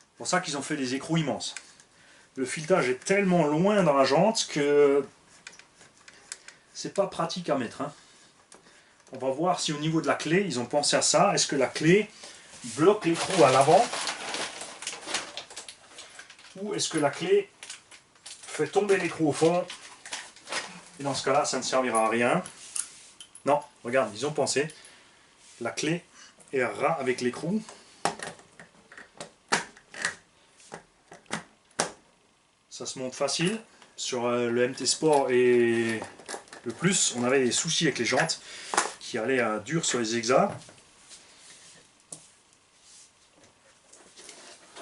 C'est pour ça qu'ils ont fait des écrous immenses. Le filetage est tellement loin dans la jante que c'est pas pratique à mettre. Hein. On va voir si au niveau de la clé, ils ont pensé à ça. Est-ce que la clé bloque l'écrou à l'avant? Ou est-ce que la clé fait tomber l'écrou au fond? Et dans ce cas-là, ça ne servira à rien. Non, regarde, ils ont pensé. La clé errera avec l'écrou. Ça se monte facile. Sur le MT Sport et le Plus, on avait des soucis avec les jantes qui allaient dur sur les hexas.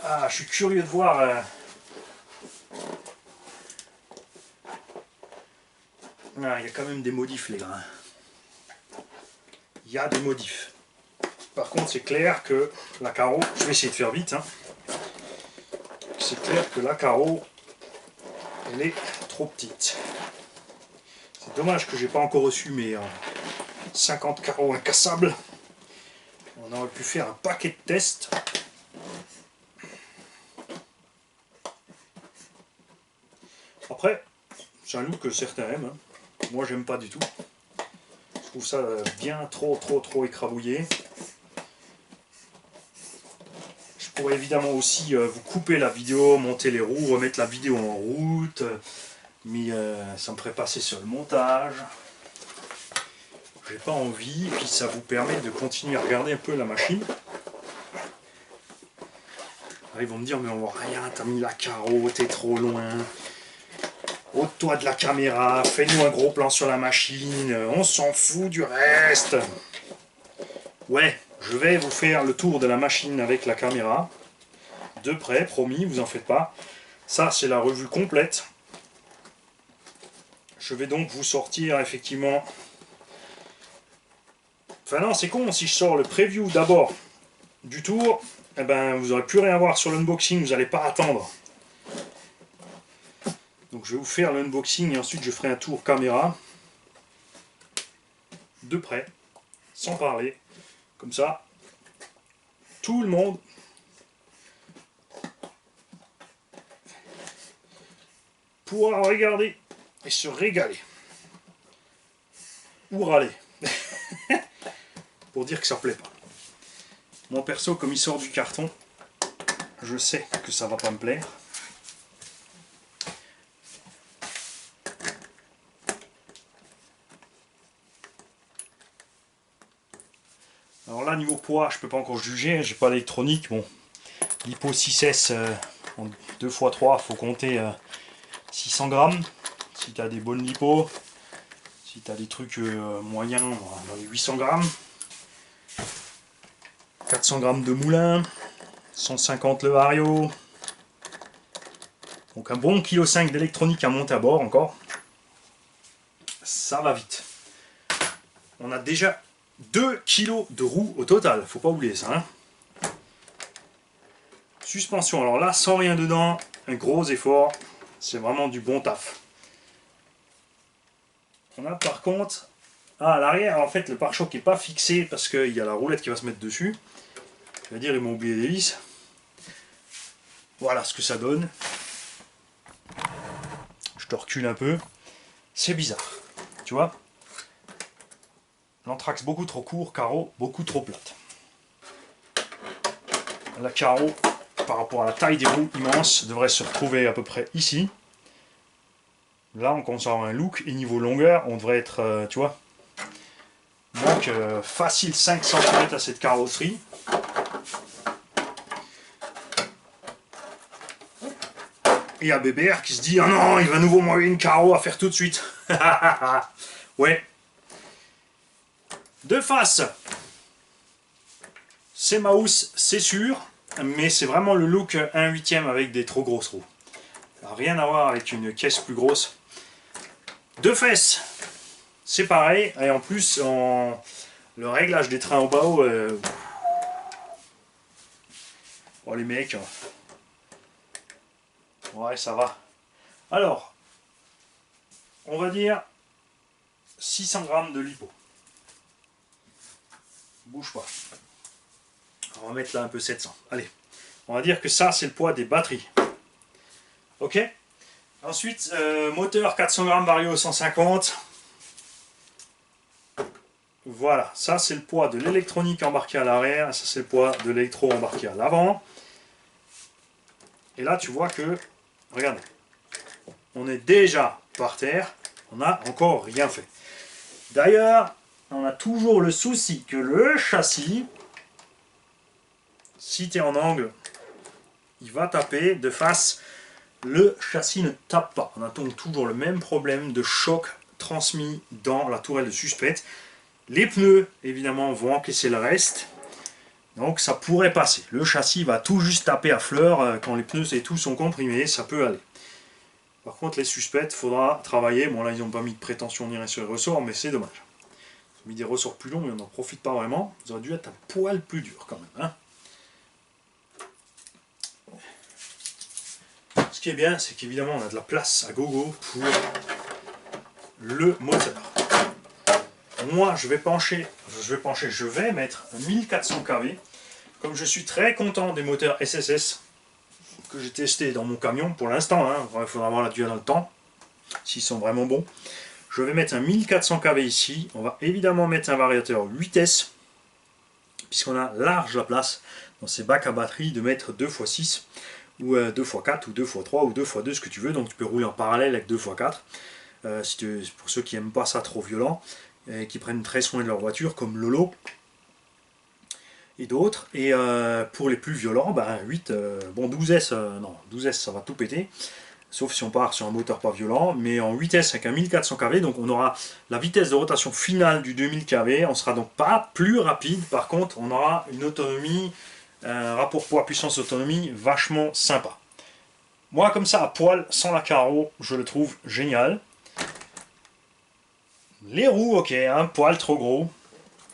Ah, je suis curieux de voir Ah, il y a quand même des modifs les gars. Il y a des modifs. Par contre c'est clair que la carreau, je vais essayer de faire vite, hein. C'est clair que la carreau, elle est trop petite. C'est dommage que j'ai pas encore reçu mes 50 carreaux incassables. On aurait pu faire un paquet de tests. Après, c'est un look que certains aiment, hein. Moi j'aime pas du tout. Je trouve ça bien trop écrabouillé. Je pourrais évidemment aussi vous couper la vidéo, monter les roues, remettre la vidéo en route, mais ça me ferait passer sur le montage. J'ai pas envie, puis ça vous permet de continuer à regarder un peu la machine. Alors, ils vont me dire, mais on voit rien, t'as mis la carreau, t'es trop loin. Ôte-toi de la caméra, fais-nous un gros plan sur la machine, on s'en fout du reste. Ouais, je vais vous faire le tour de la machine avec la caméra. De près, promis, vous en faites pas. Ça, c'est la revue complète. Je vais donc vous sortir effectivement... Enfin non, c'est con, si je sors le preview d'abord du tour, eh ben, vous n'aurez plus rien à voir sur l'unboxing, vous n'allez pas attendre. Donc je vais vous faire l'unboxing et ensuite je ferai un tour caméra. De près, sans parler. Comme ça, tout le monde pourra regarder et se régaler. Ou râler. Pour dire que ça plaît pas. Mon perso, comme il sort du carton, je sais que ça va pas me plaire. Alors là, niveau poids, je peux pas encore juger, j'ai pas l'électronique. Bon, l'hypo 6S en 2x3, faut compter 600 grammes. Si tu as des bonnes lipo, si tu as des trucs moyens, dans les 800 grammes. 400 grammes de moulin, 150 le vario. Donc un bon 1,5 kg d'électronique à monter à bord encore. Ça va vite. On a déjà 2 kg de roues au total, faut pas oublier ça. Hein. Suspension, alors là, sans rien dedans, un gros effort. C'est vraiment du bon taf. On a par contre... Ah, à l'arrière, en fait, le pare-choc n'est pas fixé parce qu'il y a la roulette qui va se mettre dessus. Je vais dire, ils m'ont oublié des vis. Voilà ce que ça donne. Je te recule un peu. C'est bizarre. Tu vois? L'anthrax beaucoup trop court, carreau beaucoup trop plate. La carreau, par rapport à la taille des roues immense, devrait se retrouver à peu près ici. Là, on commence à avoir un look. Et niveau longueur, on devrait être, tu vois, donc facile 5 cm à cette carrosserie. Et à BBR qui se dit, ah non, il va nous envoyer une carreau à faire tout de suite. Ouais. De face, c'est mouse, c'est sûr, mais c'est vraiment le look 1/8 avec des trop grosses roues. Ça n'a rien à voir avec une caisse plus grosse. De fesses, c'est pareil, et en plus, le réglage des trains au bas haut, oh les mecs, ouais ça va. Alors, on va dire 600 grammes de lipo. Bouge pas. On va mettre là un peu 700. Allez, on va dire que ça c'est le poids des batteries. Ok. Ensuite, moteur 400 grammes vario 150. Voilà, ça c'est le poids de l'électronique embarquée à l'arrière, ça c'est le poids de l'électro embarqué à l'avant. Et là tu vois que, regardez, on est déjà par terre, on n'a encore rien fait. D'ailleurs, on a toujours le souci que le châssis, si tu es en angle, il va taper de face, le châssis ne tape pas. On a donc toujours le même problème de choc transmis dans la tourelle de suspecte. Les pneus, évidemment, vont encaisser le reste. Donc ça pourrait passer. Le châssis va tout juste taper à fleur. Quand les pneus et tout sont comprimés, ça peut aller. Par contre, les suspects, faudra travailler. Bon, là, ils n'ont pas mis de prétention ni rien sur les ressorts, mais c'est dommage. Ils ont mis des ressorts plus longs, mais on n'en profite pas vraiment. Ils auraient dû être un poil plus dur quand même. Hein. Ce qui est bien, c'est qu'évidemment, on a de la place à gogo pour le moteur. Moi, je vais mettre un 1400 kV. Comme je suis très content des moteurs SSS que j'ai testé dans mon camion pour l'instant, hein, il faudra voir la durée dans le temps, s'ils sont vraiment bons. Je vais mettre un 1400 kV ici. On va évidemment mettre un variateur 8S, puisqu'on a large la place dans ces bacs à batterie de mettre 2x6 ou 2x4 ou 2x3 ou 2x2, ce que tu veux. Donc tu peux rouler en parallèle avec 2x4 pour ceux qui n'aiment pas ça trop violent et qui prennent très soin de leur voiture, comme Lolo et d'autres. Et pour les plus violents, ben 8, bon 12S, non 12S ça va tout péter, sauf si on part sur un moteur pas violent, mais en 8S avec un 1400 kV, donc on aura la vitesse de rotation finale du 2000 kV, on sera donc pas plus rapide, par contre on aura une autonomie, un rapport poids puissance autonomie vachement sympa. Moi comme ça à poil, sans la carreau, je le trouve génial. Les roues, ok, un poil trop gros,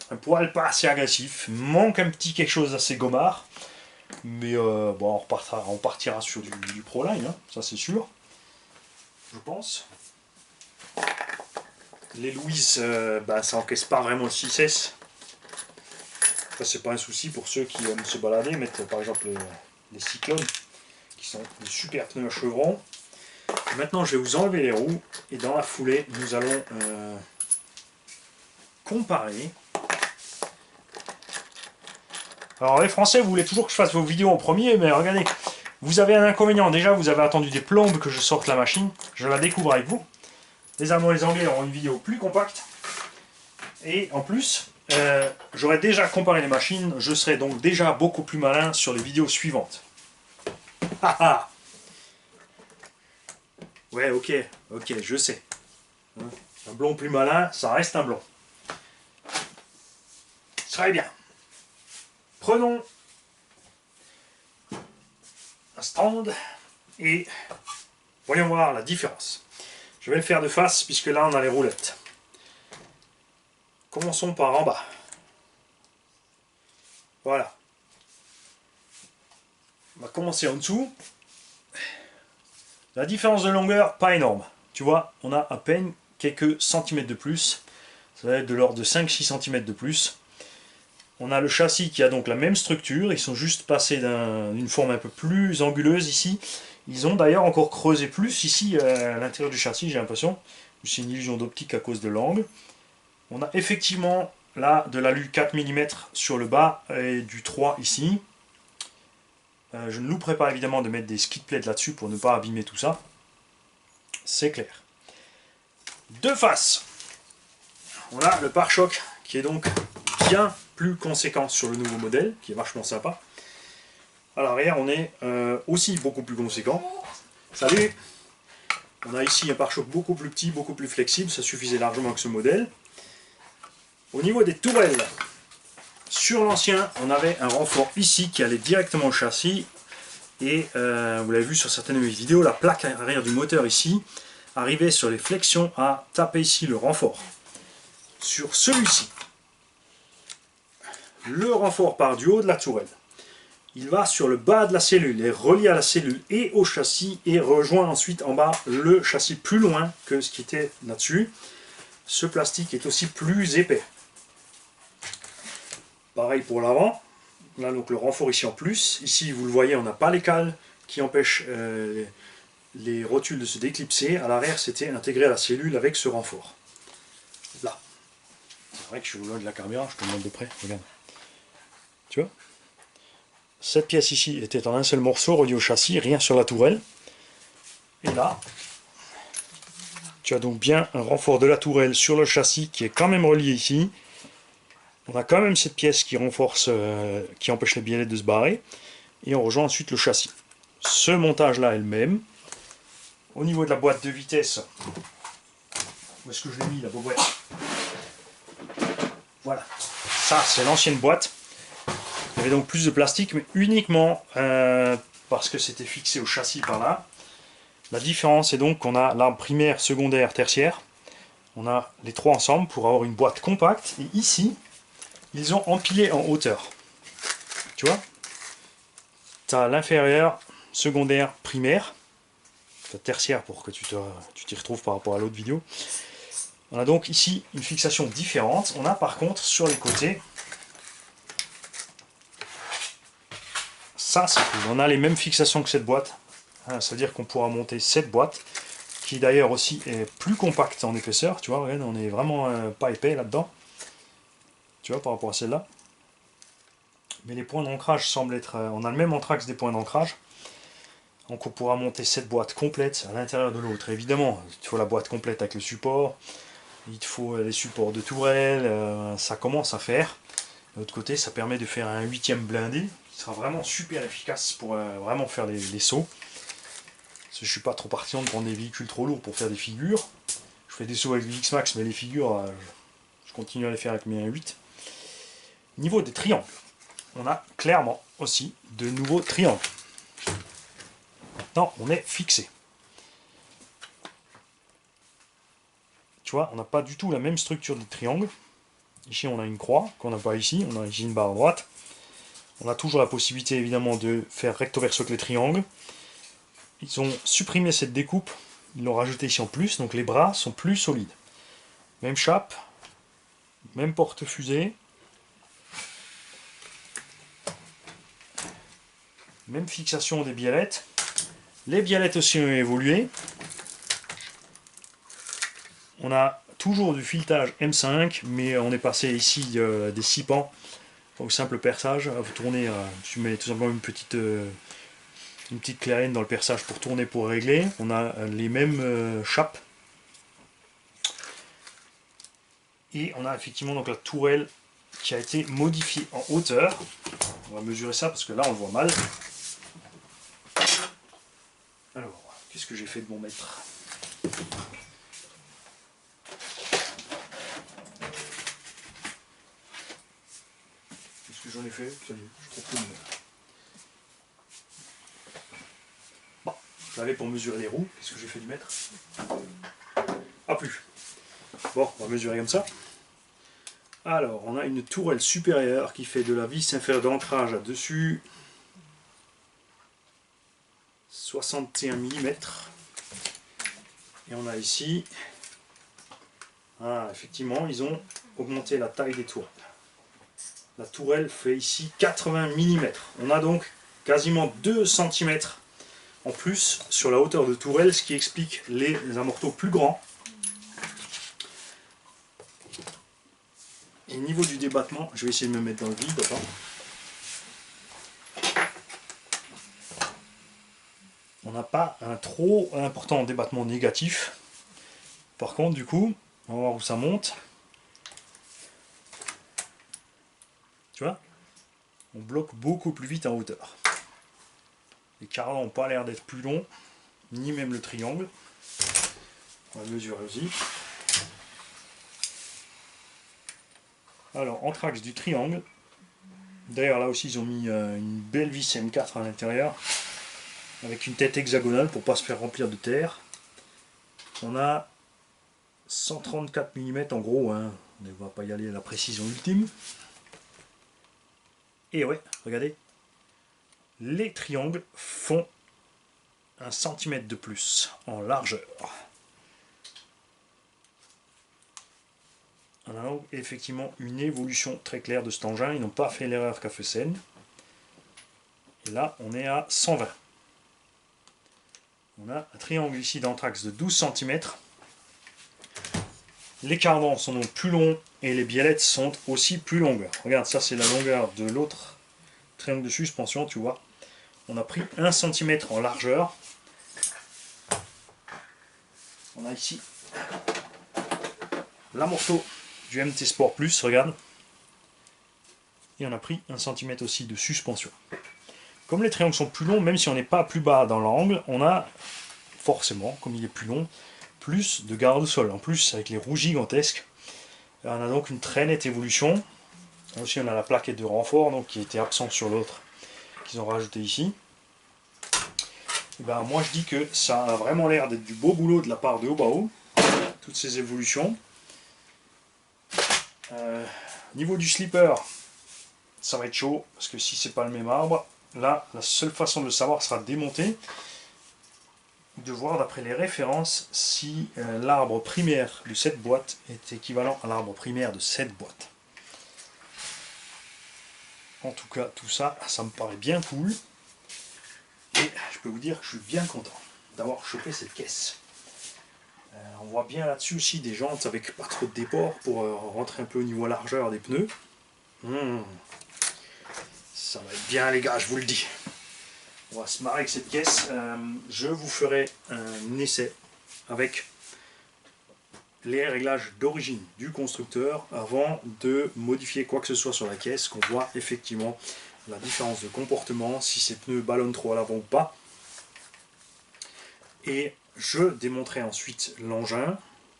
un poil pas assez agressif, manque un petit quelque chose assez gommard, mais bon, on partira sur du Proline, hein, ça c'est sûr, je pense. Les Louise, ben, ça encaisse pas vraiment le 6S, ça c'est pas un souci pour ceux qui aiment se balader, mettre par exemple les Cyclones, qui sont des super pneus à chevrons. Et maintenant je vais vous enlever les roues, et dans la foulée, nous allons comparer. Alors les Français, vous voulez toujours que je fasse vos vidéos en premier, mais regardez, vous avez un inconvénient. Déjà, vous avez attendu des plombes que je sorte la machine. Je la découvre avec vous. Les Allemands et les Anglais auront une vidéo plus compacte. Et en plus, j'aurai déjà comparé les machines. Je serai donc déjà beaucoup plus malin sur les vidéos suivantes. Haha. Ouais, ok, je sais. Un blond plus malin, ça reste un blond. Très bien. Prenons un stand et voyons voir la différence. Je vais le faire de face puisque là on a les roulettes. Commençons par en bas. Voilà. On va commencer en dessous. La différence de longueur, pas énorme. Tu vois, on a à peine quelques centimètres de plus. Ça va être de l'ordre de 5-6 cm de plus. On a le châssis qui a donc la même structure, ils sont juste passés d'une forme un peu plus anguleuse ici. Ils ont d'ailleurs encore creusé plus ici à l'intérieur du châssis, j'ai l'impression. C'est une illusion d'optique à cause de l'angle. On a effectivement là de l'alu 4 mm sur le bas et du 3 ici. Je ne louperai pas évidemment de mettre des skid plates là-dessus pour ne pas abîmer tout ça. C'est clair. De face, on a le pare-choc qui est donc bien plus conséquent sur le nouveau modèle, qui est vachement sympa. À l'arrière, on est aussi beaucoup plus conséquent. Salut! On a ici un pare-choc beaucoup plus petit, beaucoup plus flexible, ça suffisait largement avec ce modèle. Au niveau des tourelles, sur l'ancien, on avait un renfort ici qui allait directement au châssis. Et vous l'avez vu sur certaines de mes vidéos, la plaque arrière du moteur ici arrivait sur les flexions à taper ici le renfort. Sur celui-ci, le renfort part du haut de la tourelle. Il va sur le bas de la cellule, est relié à la cellule et au châssis et rejoint ensuite en bas le châssis plus loin que ce qui était là-dessus. Ce plastique est aussi plus épais. Pareil pour l'avant. Là donc le renfort ici en plus. Ici vous le voyez, on n'a pas les cales qui empêchent les rotules de se déclipser. À l'arrière c'était intégré à la cellule avec ce renfort. Là. C'est vrai que je suis loin de la caméra, je te montre de près, regarde. Tu vois, cette pièce ici était en un seul morceau relié au châssis, rien sur la tourelle. Et là, tu as donc bien un renfort de la tourelle sur le châssis qui est quand même relié ici. On a quand même cette pièce qui renforce, qui empêche les biellettes de se barrer. Et on rejoint ensuite le châssis. Ce montage-là est le même. Au niveau de la boîte de vitesse, où est-ce que je l'ai mis la boîte? Voilà, ça c'est l'ancienne boîte. Il y avait donc plus de plastique, mais uniquement parce que c'était fixé au châssis par là. La différence est donc qu'on a l'arbre primaire, secondaire, tertiaire. On a les trois ensemble pour avoir une boîte compacte. Et ici, ils ont empilé en hauteur. Tu vois? Tu as l'inférieur, secondaire, primaire. Tertiaire pour que tu t'y retrouves par rapport à l'autre vidéo. On a donc ici une fixation différente. On a par contre sur les côtés, ça c'est cool. On a les mêmes fixations que cette boîte. Ça veut dire qu'on pourra monter cette boîte, qui d'ailleurs aussi est plus compacte en épaisseur. Tu vois, regarde, on est vraiment pas épais là-dedans. Tu vois, par rapport à celle-là. Mais les points d'ancrage semblent être... on a le même anthrax des points d'ancrage. Donc on pourra monter cette boîte complète à l'intérieur de l'autre. Évidemment, il faut la boîte complète avec le support. Il te faut les supports de tourelle. Ça commence à faire. De l'autre côté, ça permet de faire un 8e blindé, qui sera vraiment super efficace pour vraiment faire les sauts. Parce que je suis pas trop partisan de prendre des véhicules trop lourds pour faire des figures. Je fais des sauts avec le X-Max, mais les figures, je continue à les faire avec mes 1.8. Niveau des triangles, on a clairement aussi de nouveaux triangles. Maintenant, on est fixé. Tu vois, on n'a pas du tout la même structure des triangles. Ici, on a une croix, qu'on n'a pas ici. On a ici une barre droite. On a toujours la possibilité, évidemment, de faire recto-verso avec les triangles. Ils ont supprimé cette découpe. Ils l'ont rajouté ici en plus. Donc, les bras sont plus solides. Même chape. Même porte-fusée. Même fixation des biellettes. Les biellettes aussi ont évolué. On a toujours du filetage M5, mais on est passé ici des 6 pans au simple perçage. Vous tournez, tu mets tout simplement une petite clairienne dans le perçage pour tourner, pour régler. On a les mêmes chapes. Et on a effectivement donc la tourelle qui a été modifiée en hauteur. On va mesurer ça parce que là on le voit mal. Alors, qu'est-ce que j'ai fait de mon mètre? Qu'est-ce que j'en ai fait? Ça y est, je trouve plus. Bon, je l'avais pour mesurer les roues. Qu'est-ce que j'ai fait du mètre? Ah, plus. Bon, on va mesurer comme ça. Alors, on a une tourelle supérieure qui fait de la vis inférieure d'ancrage à dessus 61 mm. Et on a ici, effectivement, ils ont augmenté la taille des tourelles. La tourelle fait ici 80 mm. On a donc quasiment 2 cm en plus sur la hauteur de tourelle, ce qui explique les amorteaux plus grands. Et au niveau du débattement, je vais essayer de me mettre dans le vide. Attends. On n'a pas un trop important débattement négatif. Par contre, du coup, on va voir où ça monte. Tu vois, on bloque beaucoup plus vite en hauteur. Les carreaux n'ont pas l'air d'être plus longs, ni même le triangle. On va mesurer aussi. Alors, anthrax du triangle. D'ailleurs, là aussi, ils ont mis une belle vis M4 à l'intérieur, avec une tête hexagonale pour ne pas se faire remplir de terre. On a 134 mm en gros, hein. On ne va pas y aller à la précision ultime. Et ouais, regardez, les triangles font 1 cm de plus en largeur. On a donc effectivement une évolution très claire de cet engin. Ils n'ont pas fait l'erreur qu'a fait Sen. Et là, on est à 120. On a un triangle ici d'anthrax de 12 cm. Les cardans sont donc plus longs et les biellettes sont aussi plus longues. Regarde, ça c'est la longueur de l'autre triangle de suspension, tu vois. On a pris 1 cm en largeur. On a ici l'amorteau du MT Sport Plus, regarde. Et on a pris 1 cm aussi de suspension. Comme les triangles sont plus longs, même si on n'est pas plus bas dans l'angle, on a forcément, comme il est plus long, plus de garde-sol. En plus, avec les roues gigantesques, on a donc une très nette évolution. Là aussi, on a la plaquette de renfort donc, qui était absente sur l'autre, qu'ils ont rajouté ici. Et ben, moi je dis que ça a vraiment l'air d'être du beau boulot de la part de Obao, toutes ces évolutions. Niveau du slipper, ça va être chaud, parce que si c'est pas le même arbre, là, la seule façon de le savoir sera de démonter, de voir d'après les références si l'arbre primaire de cette boîte est équivalent à l'arbre primaire de cette boîte. En tout cas, tout ça, ça me paraît bien cool. Et je peux vous dire que je suis bien content d'avoir chopé cette caisse. On voit bien là-dessus aussi des jantes avec pas trop de déport pour rentrer un peu au niveau largeur des pneus. Ça va être bien les gars, je vous le dis. On va se marrer avec cette caisse. Je vous ferai un essai avec les réglages d'origine du constructeur avant de modifier quoi que ce soit sur la caisse, qu'on voit effectivement la différence de comportement, si ces pneus ballonnent trop à l'avant ou pas. Et je démonterai ensuite l'engin.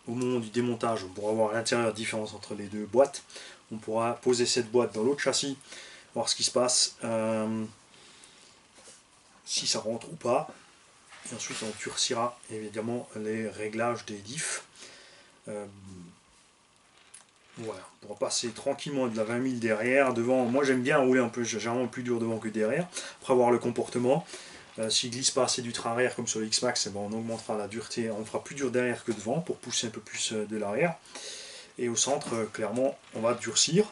Au moment du démontage, on pourra voir à l'intérieur la différence entre les deux boîtes. On pourra poser cette boîte dans l'autre châssis, voir ce qui se passe, si ça rentre ou pas. Et ensuite on durcira évidemment les réglages des diffs. Voilà, on pourra passer tranquillement de la 20 000 derrière. Devant, moi j'aime bien rouler un peu, généralement plus dur devant que derrière, après voir le comportement. S'il glisse pas assez du train arrière comme sur le X-Max, on augmentera la dureté, on fera plus dur derrière que devant pour pousser un peu plus de l'arrière. Et au centre, clairement, on va durcir.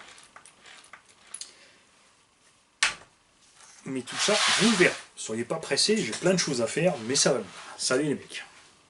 Mais tout ça, vous le verrez. Soyez pas pressés, j'ai plein de choses à faire, mais ça va bien. Salut les mecs.